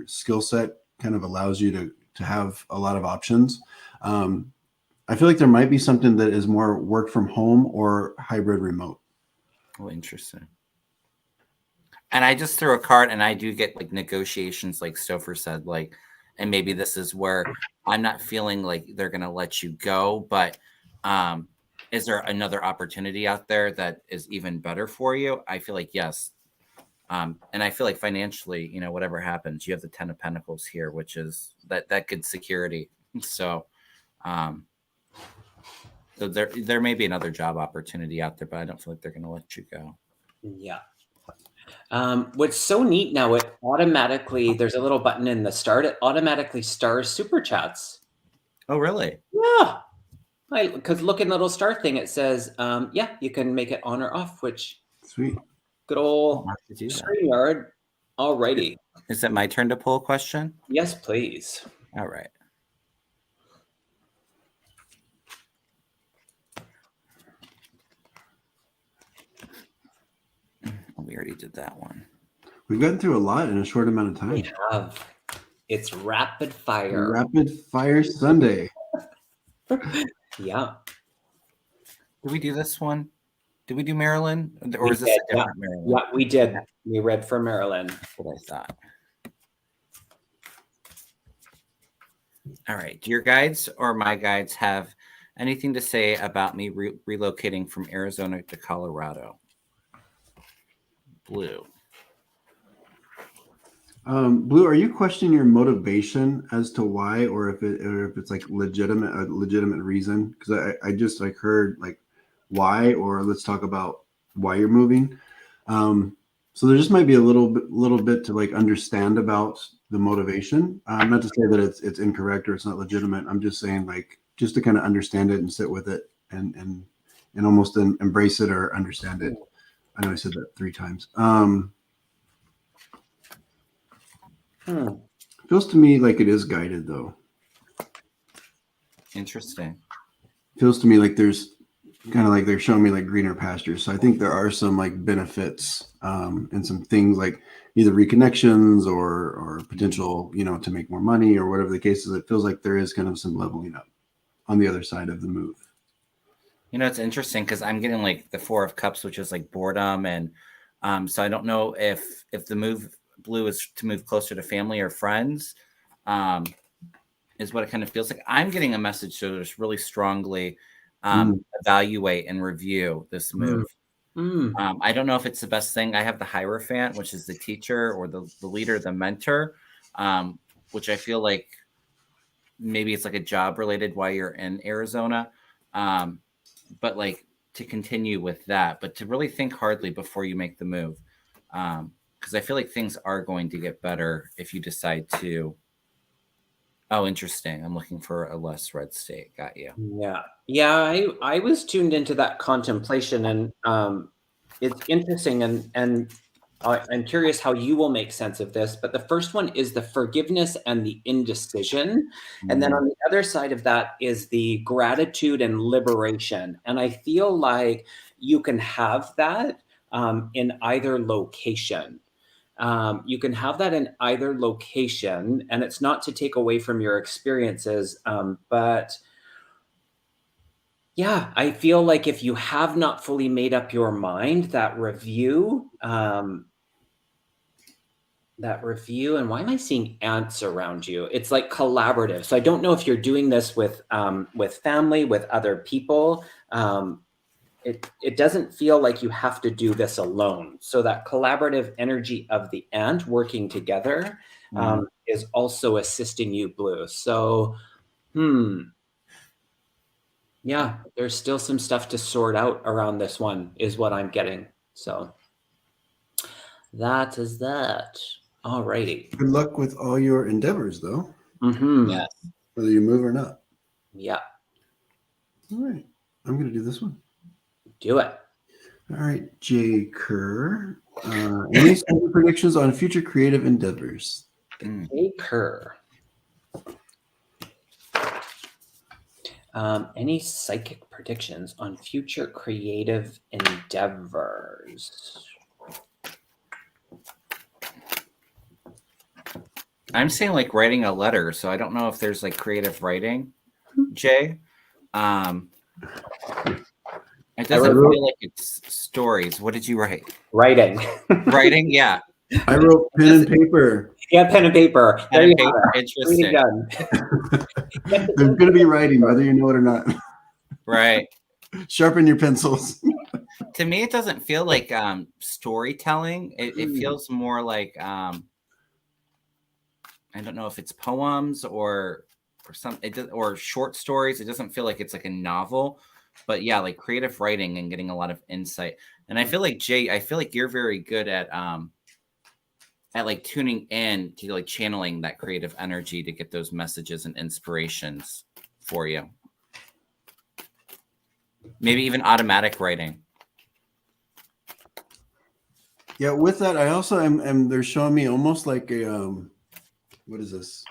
skill set kind of allows you to have a lot of options. I feel like there might be something that is more work from home or hybrid remote. Oh, interesting. And I just threw a card and I do get like negotiations, like Stopher said, like, and maybe this is where I'm not feeling like they're going to let you go, but is there another opportunity out there that is even better for you? I feel like yes. And I feel like financially, whatever happens, you have the 10 of Pentacles here, which is that good security. So, so there may be another job opportunity out there, but I don't feel like they're going to let you go. Yeah. What's so neat now, it automatically, there's a little button in the start, it automatically stars super chats. Oh, really? Yeah. Because look in the little star thing, it says, you can make it on or off, which sweet. Good old StreamYard. All righty. Is it my turn to pull a question? Yes, please. All right. We already did that one. We've gotten through a lot in a short amount of time. We have. It's rapid fire. Rapid fire Sunday. Yeah. Did we do this one? Did we do Maryland? Or is this a different Maryland? Yeah, we did. We read for Maryland. That's what I thought. All right. Do your guides or my guides have anything to say about me relocating from Arizona to Colorado? Blue. Blue, are you questioning your motivation as to why, or if it's like a legitimate reason? Because I just like heard like why, or let's talk about why you're moving. So there just might be a little bit to like understand about the motivation. Not to say that it's incorrect or it's not legitimate. I'm just saying like just to kind of understand it and sit with it and almost embrace it or understand it. I know I said that 3 times. Feels to me like it is guided though. Interesting. Feels to me like there's kind of like they're showing me like greener pastures. So I think there are some like benefits and some things like either reconnections or potential, to make more money or whatever the case is. It feels like there is kind of some leveling up on the other side of the move. It's interesting because I'm getting like the 4 of Cups, which is like boredom. And so I don't know if the move blue is to move closer to family or friends, is what it kind of feels like. I'm getting a message to just really strongly evaluate and review this move. I don't know if it's the best thing. I have the Hierophant, which is the teacher or the leader, the mentor, which I feel like maybe it's like a job related while you're in Arizona. But like to continue with that, but to really think hardly before you make the move. Because I feel like things are going to get better if you decide to. Oh, interesting. I'm looking for a less red state. Got you. Yeah. I was tuned into that contemplation, and it's interesting, and I'm curious how you will make sense of this. But the first one is the forgiveness and the indecision, and then on the other side of that is the gratitude and liberation. And I feel like you can have that in either location. You can have that in either location, and it's not to take away from your experiences, but yeah, I feel like if you have not fully made up your mind, that review, and why am I seeing ants around you? It's like collaborative. So I don't know if you're doing this with family, with other people. It doesn't feel like you have to do this alone. So that collaborative energy of the ant working together is also assisting you, Blue. So, yeah, there's still some stuff to sort out around this one, is what I'm getting. So that is that. All righty. Good luck with all your endeavors, though. Yes. Whether you move or not. Yeah. All right. I'm going to do this one. Do it. All right, J. Kerr. Any predictions on future creative endeavors? J. Kerr. Any psychic predictions on future creative endeavors? I'm saying like writing a letter, so I don't know if there's like creative writing, Jay. It doesn't feel like it's stories. What did you write? Writing. Writing, yeah. I wrote pen and paper. Yeah, pen and paper. Pen and paper. Interesting. There's going to be writing, whether you know it or not. Right. Sharpen your pencils. To me, it doesn't feel like storytelling. It feels more like I don't know if it's poems or or short stories. It doesn't feel like it's like a novel, but yeah, like creative writing and getting a lot of insight. And I feel like Jay, you're very good at like tuning in to like channeling that creative energy to get those messages and inspirations for you. Maybe even automatic writing. Yeah, with that, I also am they're showing me almost like a what is this?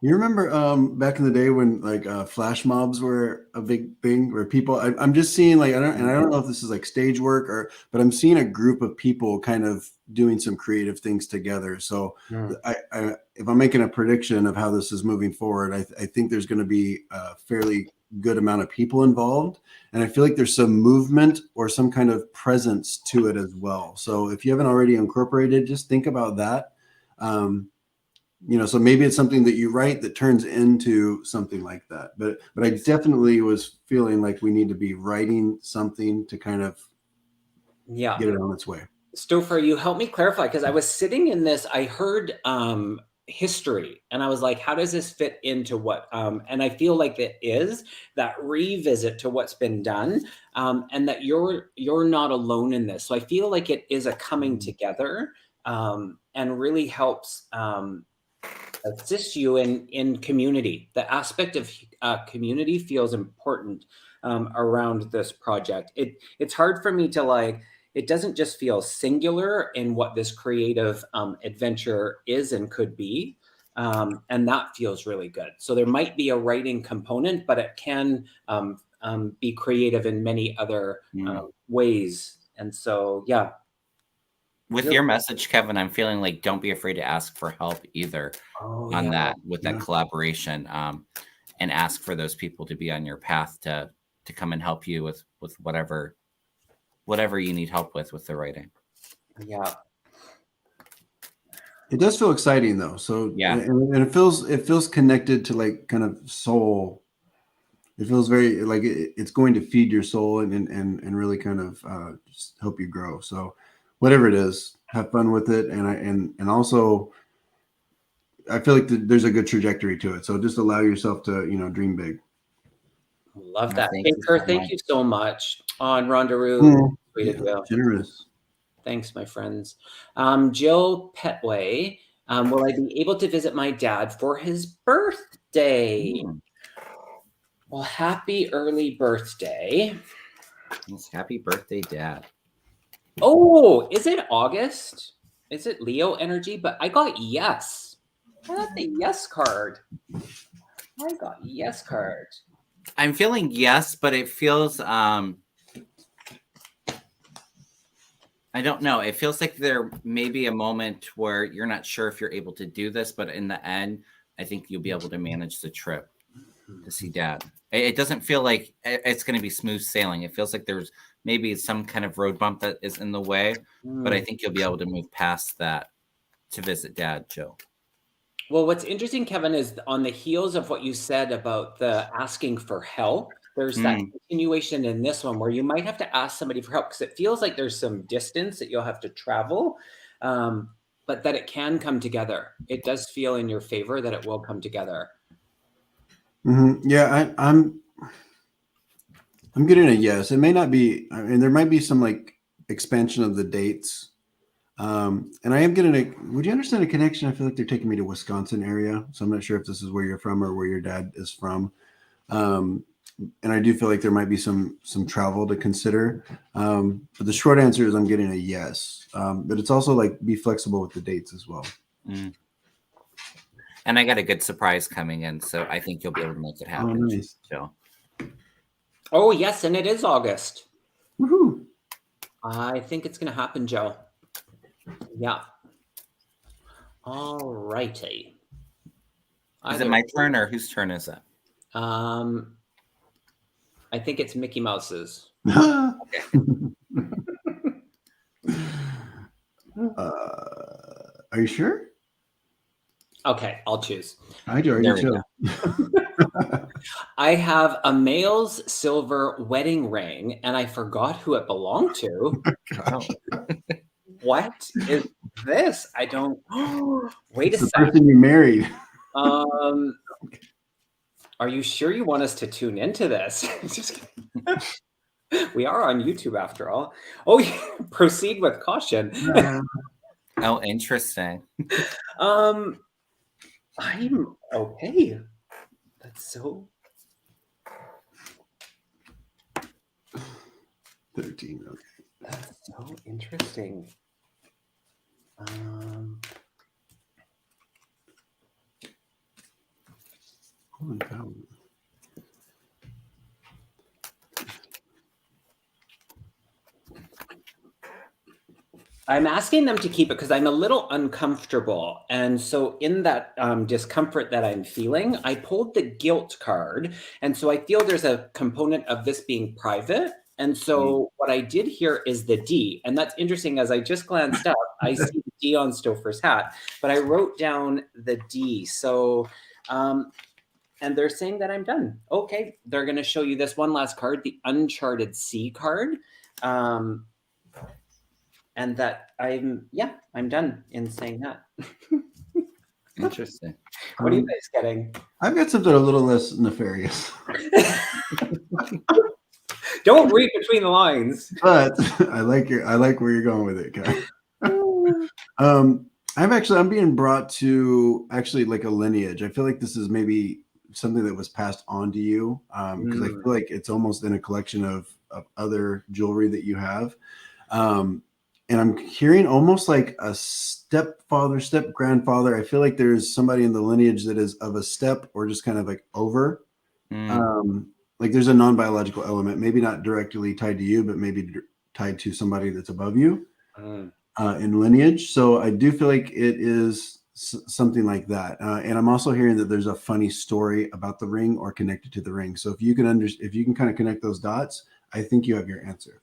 You remember back in the day when like flash mobs were a big thing, where people I'm just seeing like I don't know if this is like stage work but I'm seeing a group of people kind of doing some creative things together. So I if I'm making a prediction of how this is moving forward, I think there's going to be a fairly good amount of people involved, and I feel like there's some movement or some kind of presence to it as well. So if you haven't already incorporated, just think about that. So maybe it's something that you write that turns into something like that. But I definitely was feeling like we need to be writing something to kind of get it on its way. Stopher, you help me clarify, because I was sitting in this, I heard history, and I was like, how does this fit into what? And I feel like it is that revisit to what's been done, and that you're not alone in this. So I feel like it is a coming together, and really helps assist you in community. The aspect of community feels important around this project. It's hard for me to like, it doesn't just feel singular in what this creative adventure is and could be. And that feels really good. So there might be a writing component, but it can be creative in many other ways. And so, yeah. With your message, Kevin, I'm feeling like don't be afraid to ask for help either that with that collaboration, and ask for those people to be on your path to come and help you with whatever you need help with the writing. Yeah. It does feel exciting though. So and it feels connected to like kind of soul. It feels very like it's going to feed your soul and really kind of just help you grow. So whatever it is, have fun with it. And also I feel like there's a good trajectory to it. So just allow yourself to, dream big. Love that. Thank you so much. On Rondaroo. Generous. Thanks, my friends. Jill Petway, will I be able to visit my dad for his birthday? Well, happy early birthday. Yes, happy birthday, Dad. Oh, is it August? Is it Leo energy? But I got yes. I got the yes card. I'm feeling yes, but it feels I don't know. It feels like there may be a moment where you're not sure if you're able to do this, but in the end, I think you'll be able to manage the trip to see Dad. It doesn't feel like it's going to be smooth sailing. It feels like there's maybe some kind of road bump that is in the way, but I think you'll be able to move past that to visit Dad, Joe. Well, what's interesting, Kevin, is on the heels of what you said about the asking for help, there's that continuation in this one where you might have to ask somebody for help because it feels like there's some distance that you'll have to travel, but that it can come together. It does feel in your favor that it will come together. Yeah, I'm getting a yes. It may not be. I mean, there might be some like expansion of the dates. And I am getting a. Would you understand a connection? I feel like they're taking me to Wisconsin area, so I'm not sure if this is where you're from or where your dad is from. And I do feel like there might be some travel to consider. But the short answer is I'm getting a yes. But it's also like be flexible with the dates as well. And I got a good surprise coming in, so I think you'll be able to make it happen. Oh, nice. Joe. Oh, yes, and it is August. Woohoo! I think it's going to happen, Joe. Yeah. All righty. Is it my turn or whose turn is it? I think it's Mickey Mouse's. Are you sure? Okay, I'll choose. I already chose. I have a male's silver wedding ring, and I forgot who it belonged to. What is this? I don't. Wait a second. The person you married. Are you sure you want us to tune into this? Just kidding. We are on YouTube after all. Oh, yeah. Proceed with caution. Oh, interesting. I'm okay. That's so 13. Okay. That's so interesting. Holy cow. I'm asking them to keep it because I'm a little uncomfortable. And so in that discomfort that I'm feeling, I pulled the guilt card. And so I feel there's a component of this being private. And so what I did here is the D. And that's interesting. As I just glanced up, I see the D on Stopher's hat, but I wrote down the D. So, and they're saying that I'm done. Okay, they're going to show you this one last card, the Uncharted Sea card. And that I'm done in saying that. Interesting. What are you guys getting? I've got something a little less nefarious. Don't read between the lines. But I like where you're going with it, Kai. I'm being brought to actually like a lineage. I feel like this is maybe something that was passed on to you because I feel like it's almost in a collection of other jewelry that you have. and I'm hearing almost like a stepfather, step grandfather. I feel like there's somebody in the lineage that is of a step or just kind of like over. Like there's a non-biological element, maybe not directly tied to you, but maybe tied to somebody that's above you in lineage. So I do feel like it is something like that. And I'm also hearing that there's a funny story about the ring or connected to the ring. So if you can kind of connect those dots, I think you have your answer.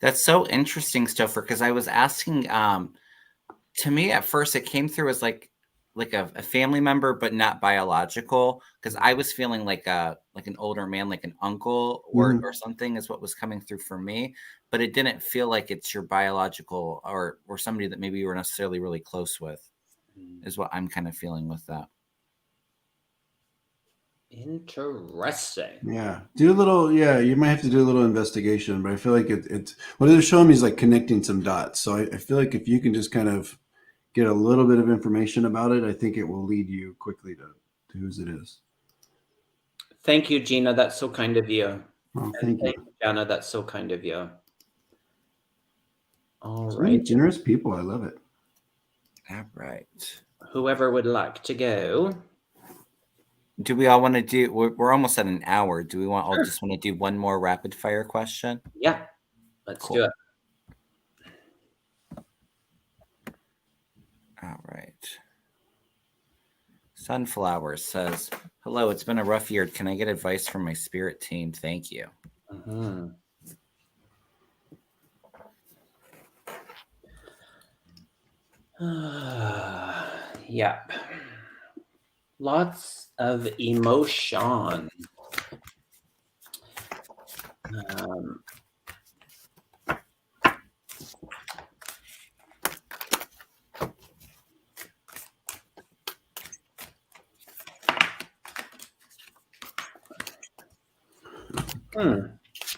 That's so interesting, Stopher, because I was asking, to me at first it came through as like a family member, but not biological, because I was feeling like an older man, like an uncle or something is what was coming through for me, but it didn't feel like it's your biological or somebody that maybe you were necessarily really close with, is what I'm kind of feeling with that. Interesting. Yeah, do a little. Yeah, you might have to do a little investigation, but I feel like it's what they're showing me is like connecting some dots. So I feel like if you can just kind of get a little bit of information about it, I think it will lead you quickly to whose it is. Thank you, Gina. That's so kind of you. Well, thank you, Jana. That's so kind of you. All so right. many generous people. I love it. All right. Whoever would like to go. Do we all want to do? We're almost at an hour. Do we want? Sure. I'll just want to do one more rapid fire question. Yeah, let's do it. All right. Sunflower says, "Hello, it's been a rough year. Can I get advice from my spirit team? Thank you." Yep. Lots of emotion.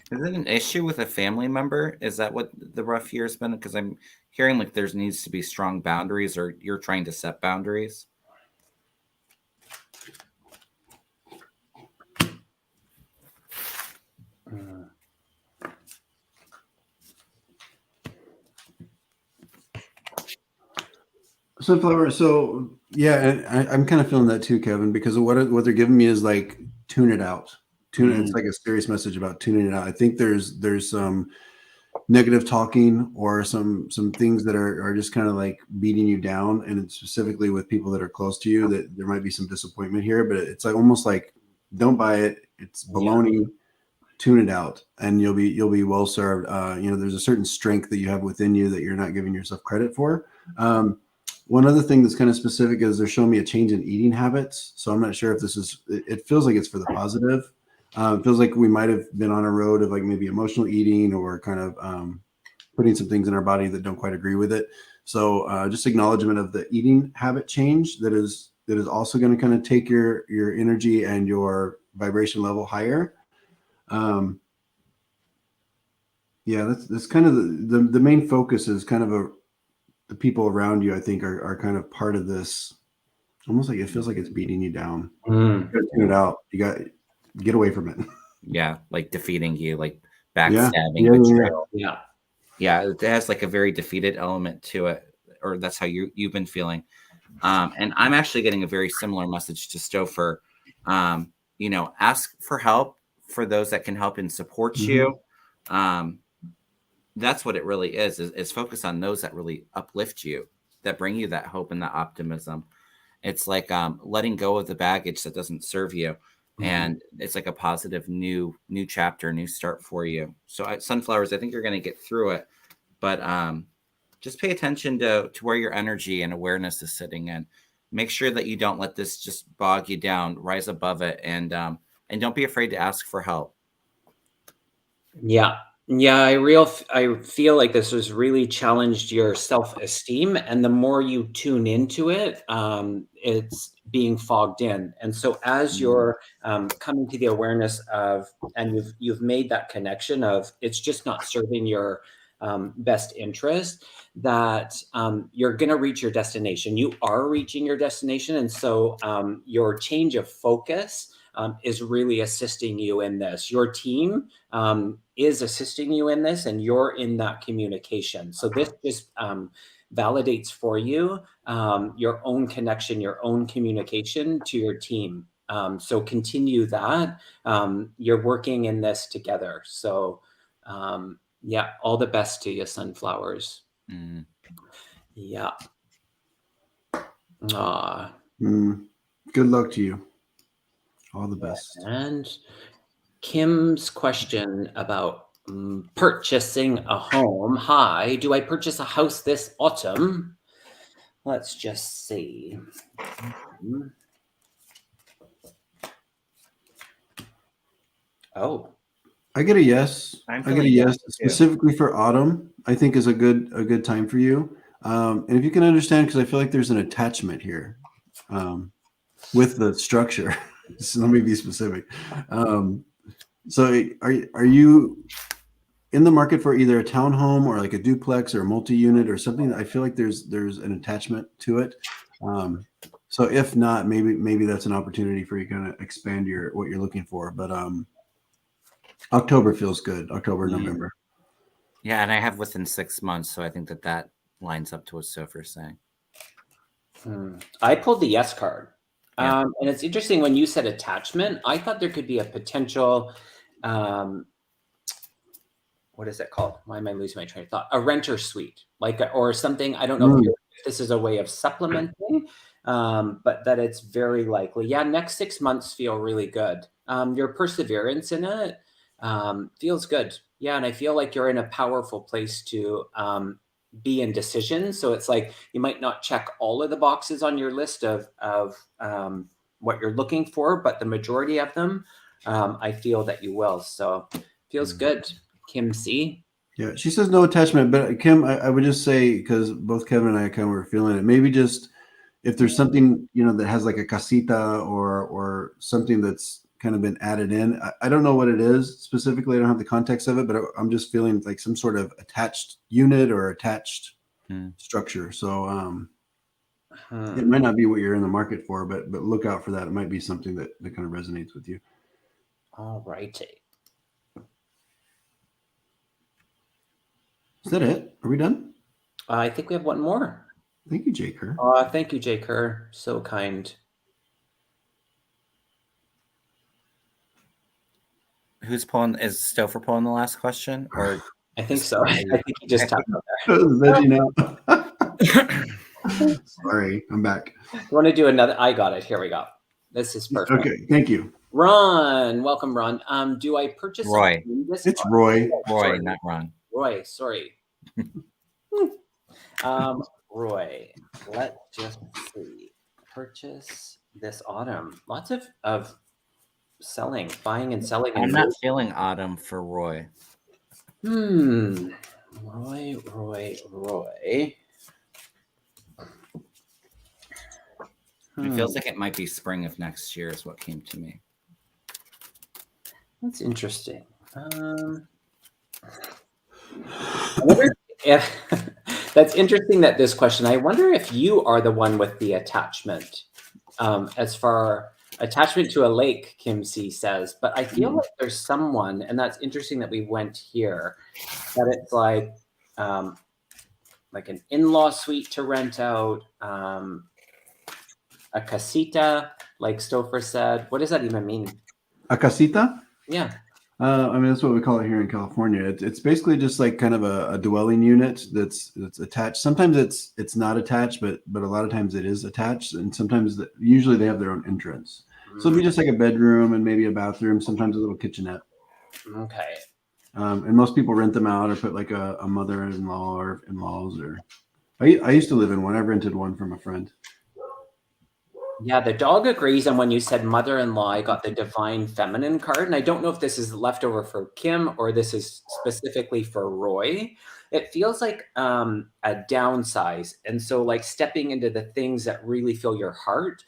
Is it an issue with a family member? Is that what the rough year has been? Because I'm hearing like there needs to be strong boundaries, or you're trying to set boundaries. Sunflower. So yeah, and I'm kind of feeling that too, Kevin, because what they're giving me is like tune it out. It's like a serious message about tuning it out. I think there's some negative talking or some things that are just kind of like beating you down, and specifically with people that are close to you, that there might be some disappointment here, but it's like almost like don't buy it. It's baloney. Yeah. Tune it out, and you'll be well served. There's a certain strength that you have within you that you're not giving yourself credit for. One other thing that's kind of specific is they're showing me a change in eating habits. So I'm not sure if this is, it feels like it's for the positive. It feels like we might have been on a road of like maybe emotional eating or kind of putting some things in our body that don't quite agree with it. So just acknowledgement of the eating habit change that is also going to kind of take your energy and your vibration level higher. That's kind of the main focus is kind of the people around you, I think, are kind of part of this. Almost like it feels like it's beating you down. You gotta tune it out. You got to get away from it. Yeah, like defeating you, like backstabbing, betrayal. Yeah, it has like a very defeated element to it, or that's how you've been feeling. And I'm actually getting a very similar message to Stopher. Ask for help for those that can help and support you. That's what it really is focus on those that really uplift you, that bring you that hope and that optimism. It's like letting go of the baggage that doesn't serve you. And it's like a positive new chapter, new start for you. So Sunflowers, I think you're going to get through it, but just pay attention to where your energy and awareness is sitting in. Make sure that you don't let this just bog you down, rise above it. And don't be afraid to ask for help. Yeah, I feel like this has really challenged your self-esteem, and the more you tune into it, it's being fogged in. And so as you're coming to the awareness of, and you've made that connection of it's just not serving your best interest, that you're going to reach your destination. You are reaching your destination. And so your change of focus is really assisting you in this. Your team is assisting you in this, and you're in that communication. So this just validates for you your own connection, your own communication to your team. So continue that. You're working in this together. So yeah, all the best to you, sunflowers. Yeah. Good luck to you. All the best. And Kim's question about purchasing a home. Hi, do I purchase a house this autumn? Let's just see. Oh, I get a yes. I get a yes. Specifically for autumn, I think is a good time for you. And if you can understand, because I feel like there's an attachment here with the structure. So let me be specific. So are you in the market for either a townhome or like a duplex or a multi-unit or something? I feel like there's an attachment to it. So if not, maybe that's an opportunity for you to kind of expand what you're looking for. But October feels good. October, November. Yeah, and I have within 6 months, so I think that lines up to what Stopher's saying. I pulled the yes card. Yeah. And it's interesting when you said attachment, I thought there could be a potential, what is it called? Why am I losing my train of thought? A renter suite, or something. I don't know if this is a way of supplementing, but that it's very likely. Yeah, next 6 months feel really good. Your perseverance in it feels good. Yeah, and I feel like you're in a powerful place to be in decisions. So it's like you might not check all of the boxes on your list of what you're looking for, but the majority of them, I feel that you will. So feels good. Kim C. Yeah, she says no attachment, but Kim, I would just say, because both Kevin and I kind of were feeling it, maybe just if there's something, that has like a casita or something that's kind of been added in. I don't know what it is specifically. I don't have the context of it, but I'm just feeling like some sort of attached unit or attached structure. So it might not be what you're in the market for, but look out for that. It might be something that kind of resonates with you. All righty. Is that it? Are we done? I think we have one more. Thank you, Jay Kerr. Thank you, Jay Kerr. So kind. Who's pulling? Is Stopher pulling the last question? Or I think so. I think he just tapped out there. Sorry, I'm back. You want to do another? I got it. Here we go. This is perfect. Okay, thank you. Ron, welcome, Ron. Do I purchase Roy? It's Roy. Roy, not Ron. Roy, sorry. Roy, let's just see. Purchase this autumn. Lots of selling, buying and selling. I'm not feeling autumn for Roy. Roy. It feels like it might be spring of next year is what came to me. That's interesting. I wonder if that's interesting that this question, I wonder if you are the one with the attachment. As far attachment to a lake, Kim C says, but I feel like there's someone, and that's interesting that we went here, that it's like an in-law suite to rent out, a casita, like Stopher said. What does that even mean? A casita? Yeah. I mean, that's what we call it here in California. It's basically just like kind of a dwelling unit that's attached. Sometimes it's not attached, but a lot of times it is attached, and sometimes usually they have their own entrance. So it'll be just like a bedroom and maybe a bathroom, sometimes a little kitchenette. Okay. And most people rent them out or put like a mother-in-law or in-laws. Or I used to live in one. I rented one from a friend. Yeah, the dog agrees. And when you said mother-in-law, I got the divine feminine card. And I don't know if this is leftover for Kim or this is specifically for Roy. It feels like a downsize. And so like stepping into the things that really fill your heart.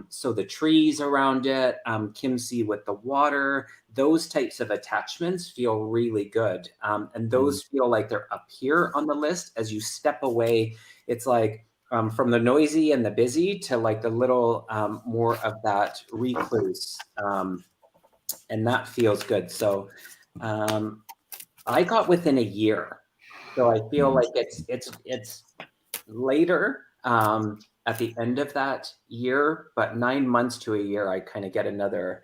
So the trees around it, Kim C with the water, those types of attachments feel really good. And those feel like they're up here on the list. As you step away, it's like, from the noisy and the busy to like the little more of that recluse, and that feels good. So I got within a year, so I feel like it's later at the end of that year, but 9 months to a year, I kind of get another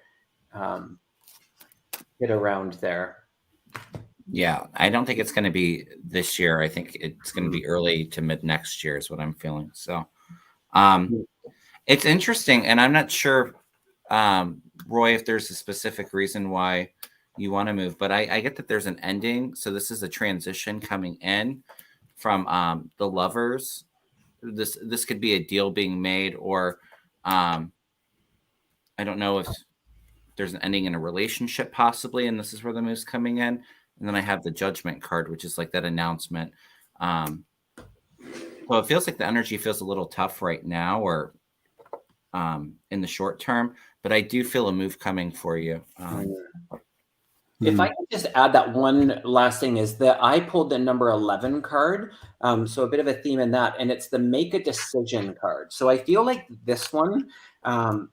hit around there. Yeah, I don't think it's going to be this year. I think it's going to be early to mid next year is what I'm feeling. So it's interesting. And I'm not sure, Roy, if there's a specific reason why you want to move, but I get that there's an ending. So this is a transition coming in from the lovers. This could be a deal being made, or I don't know if there's an ending in a relationship possibly, and this is where the move's coming in. And then I have the Judgment card, which is like that announcement. So it feels like the energy feels a little tough right now, or in the short term, but I do feel a move coming for you. If I could just add that one last thing is that I pulled the number 11 card. So a bit of a theme in that, and it's the make a decision card. So I feel like this one,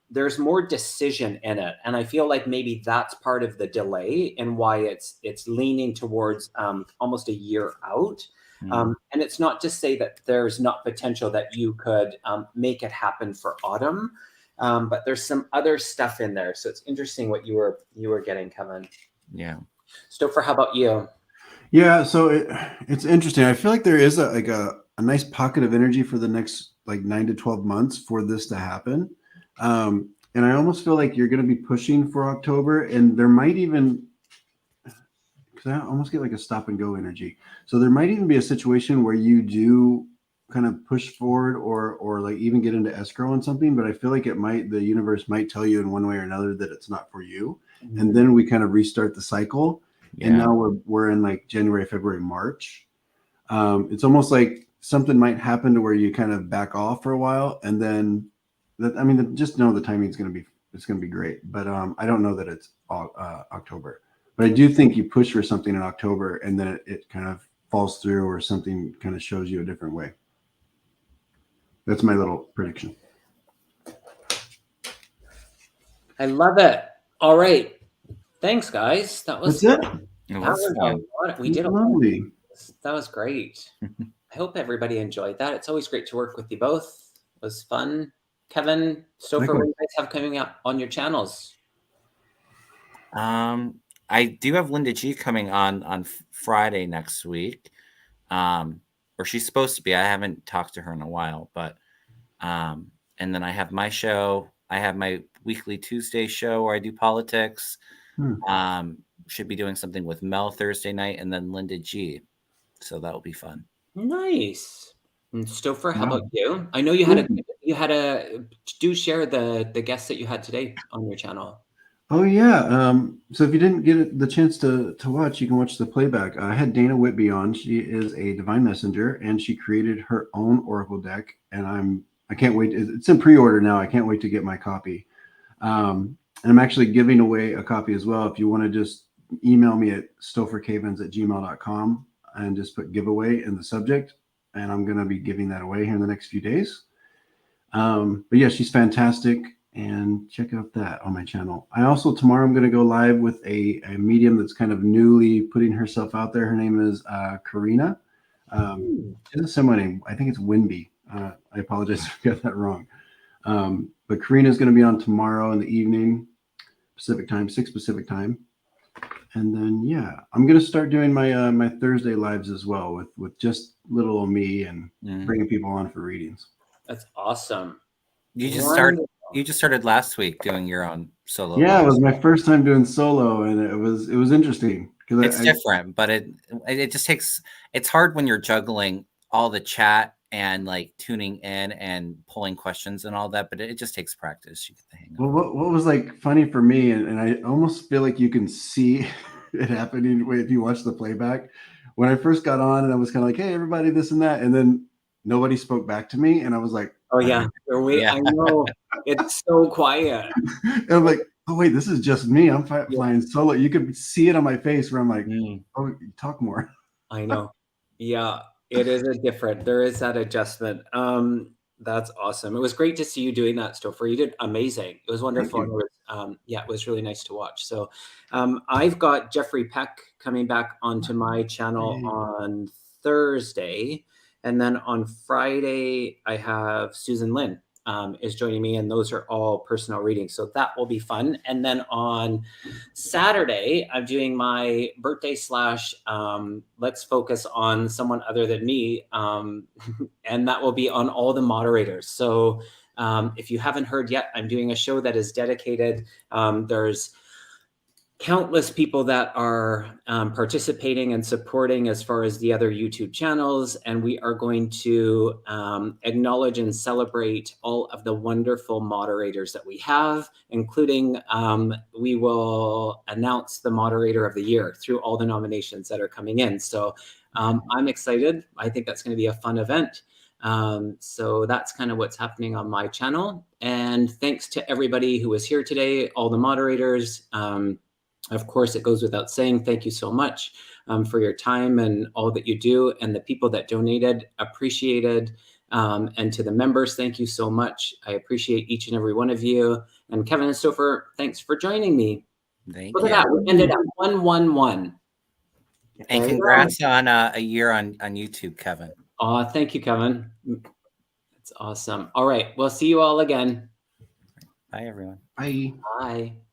there's more decision in it. And I feel like maybe that's part of the delay and why it's leaning towards almost a year out. And it's not to say that there's not potential that you could make it happen for autumn, but there's some other stuff in there. So it's interesting what you were getting, Kevin. Yeah. Stopher, how about you? Yeah, so it's interesting. I feel like there is a nice pocket of energy for the next like 9 to 12 months for this to happen. And I almost feel like you're going to be pushing for October, and there might even, because I almost get like a stop and go energy. So there might even be a situation where you do kind of push forward or like even get into escrow on something, but I feel like the universe might tell you in one way or another that it's not for you. And then we kind of restart the cycle. Yeah. And now we're in like January, February, March. It's almost like something might happen to where you kind of back off for a while, and then just know the timing is going to be great. But I don't know that it's October, but I do think you push for something in October, and then it kind of falls through, or something kind of shows you a different way. That's my little prediction. I love it. All right. Thanks, guys. That's it. We did lovely. That was great. I hope everybody enjoyed that. It's always great to work with you both. It was fun. Kevin, Stopher, what do you guys have coming up on your channels? I do have Linda G coming on Friday next week. Or she's supposed to be. I haven't talked to her in a while, but and then I have my show. I have my weekly Tuesday show where I do politics. Should be doing something with Mel Thursday night, and then Linda G. So that will be fun. Nice. And Stopher, how about you? I know you had a do share the guests that you had today on your channel. Oh yeah. So if you didn't get the chance to watch, you can watch the playback. I had Dana Whitby on. She is a divine messenger, and she created her own oracle deck. And I can't wait. It's in pre-order now. I can't wait to get my copy. And I'm actually giving away a copy as well. If you want to just email me at stophercavens@gmail.com and just put giveaway in the subject, and I'm going to be giving that away here in the next few days. But yeah, she's fantastic, and check out that on my channel. Tomorrow I'm going to go live with a medium that's kind of newly putting herself out there. Her name is Karina. She has a similar name. I think it's Winby. I apologize if I got that wrong. But Karina is going to be on tomorrow in the evening, Pacific time, 6 Pacific time. And then, yeah, I'm going to start doing my my Thursday lives as well with just little old me and bringing people on for readings. That's awesome. You just started last week doing your own solo. Yeah, lives. It was my first time doing solo, and it was interesting because it's different, but it just takes. It's hard when you're juggling all the chat and like tuning in and pulling questions and all that, but it just takes practice. You get the hang of it. Well, what was like funny for me, and I almost feel like you can see it happening if you watch the playback. When I first got on, and I was kind of like, "Hey, everybody, this and that," and then nobody spoke back to me, and I was like, "Oh yeah, I know it's so quiet." And I'm like, "Oh wait, this is just me. I'm flying solo." You could see it on my face where I'm like, "Oh, talk more." I know. Yeah. It is there is that adjustment. That's awesome. It was great to see you doing that, Stopher. You did amazing. It was wonderful. It was, it was really nice to watch. So I've got Jeffrey Peck coming back onto my channel on Thursday. And then on Friday, I have Susan Lynn is joining me, and those are all personal readings. So that will be fun. And then on Saturday, I'm doing my birthday / let's focus on someone other than me. And that will be on all the moderators. So if you haven't heard yet, I'm doing a show that is dedicated. There's countless people that are participating and supporting as far as the other YouTube channels. And we are going to acknowledge and celebrate all of the wonderful moderators that we have, including we will announce the moderator of the year through all the nominations that are coming in. So I'm excited. I think that's going to be a fun event. So that's kind of what's happening on my channel. And thanks to everybody who was here today, all the moderators. Of course, it goes without saying, thank you so much for your time and all that you do, and the people that donated, appreciated. And to the members, thank you so much. I appreciate each and every one of you. And Kevin and Stopher, thanks for joining me. Look at that. We ended up 1-1-1. And congrats on a year on YouTube, Kevin. Oh, thank you, Kevin. It's awesome. All right. We'll see you all again. Bye, everyone. Bye. Bye.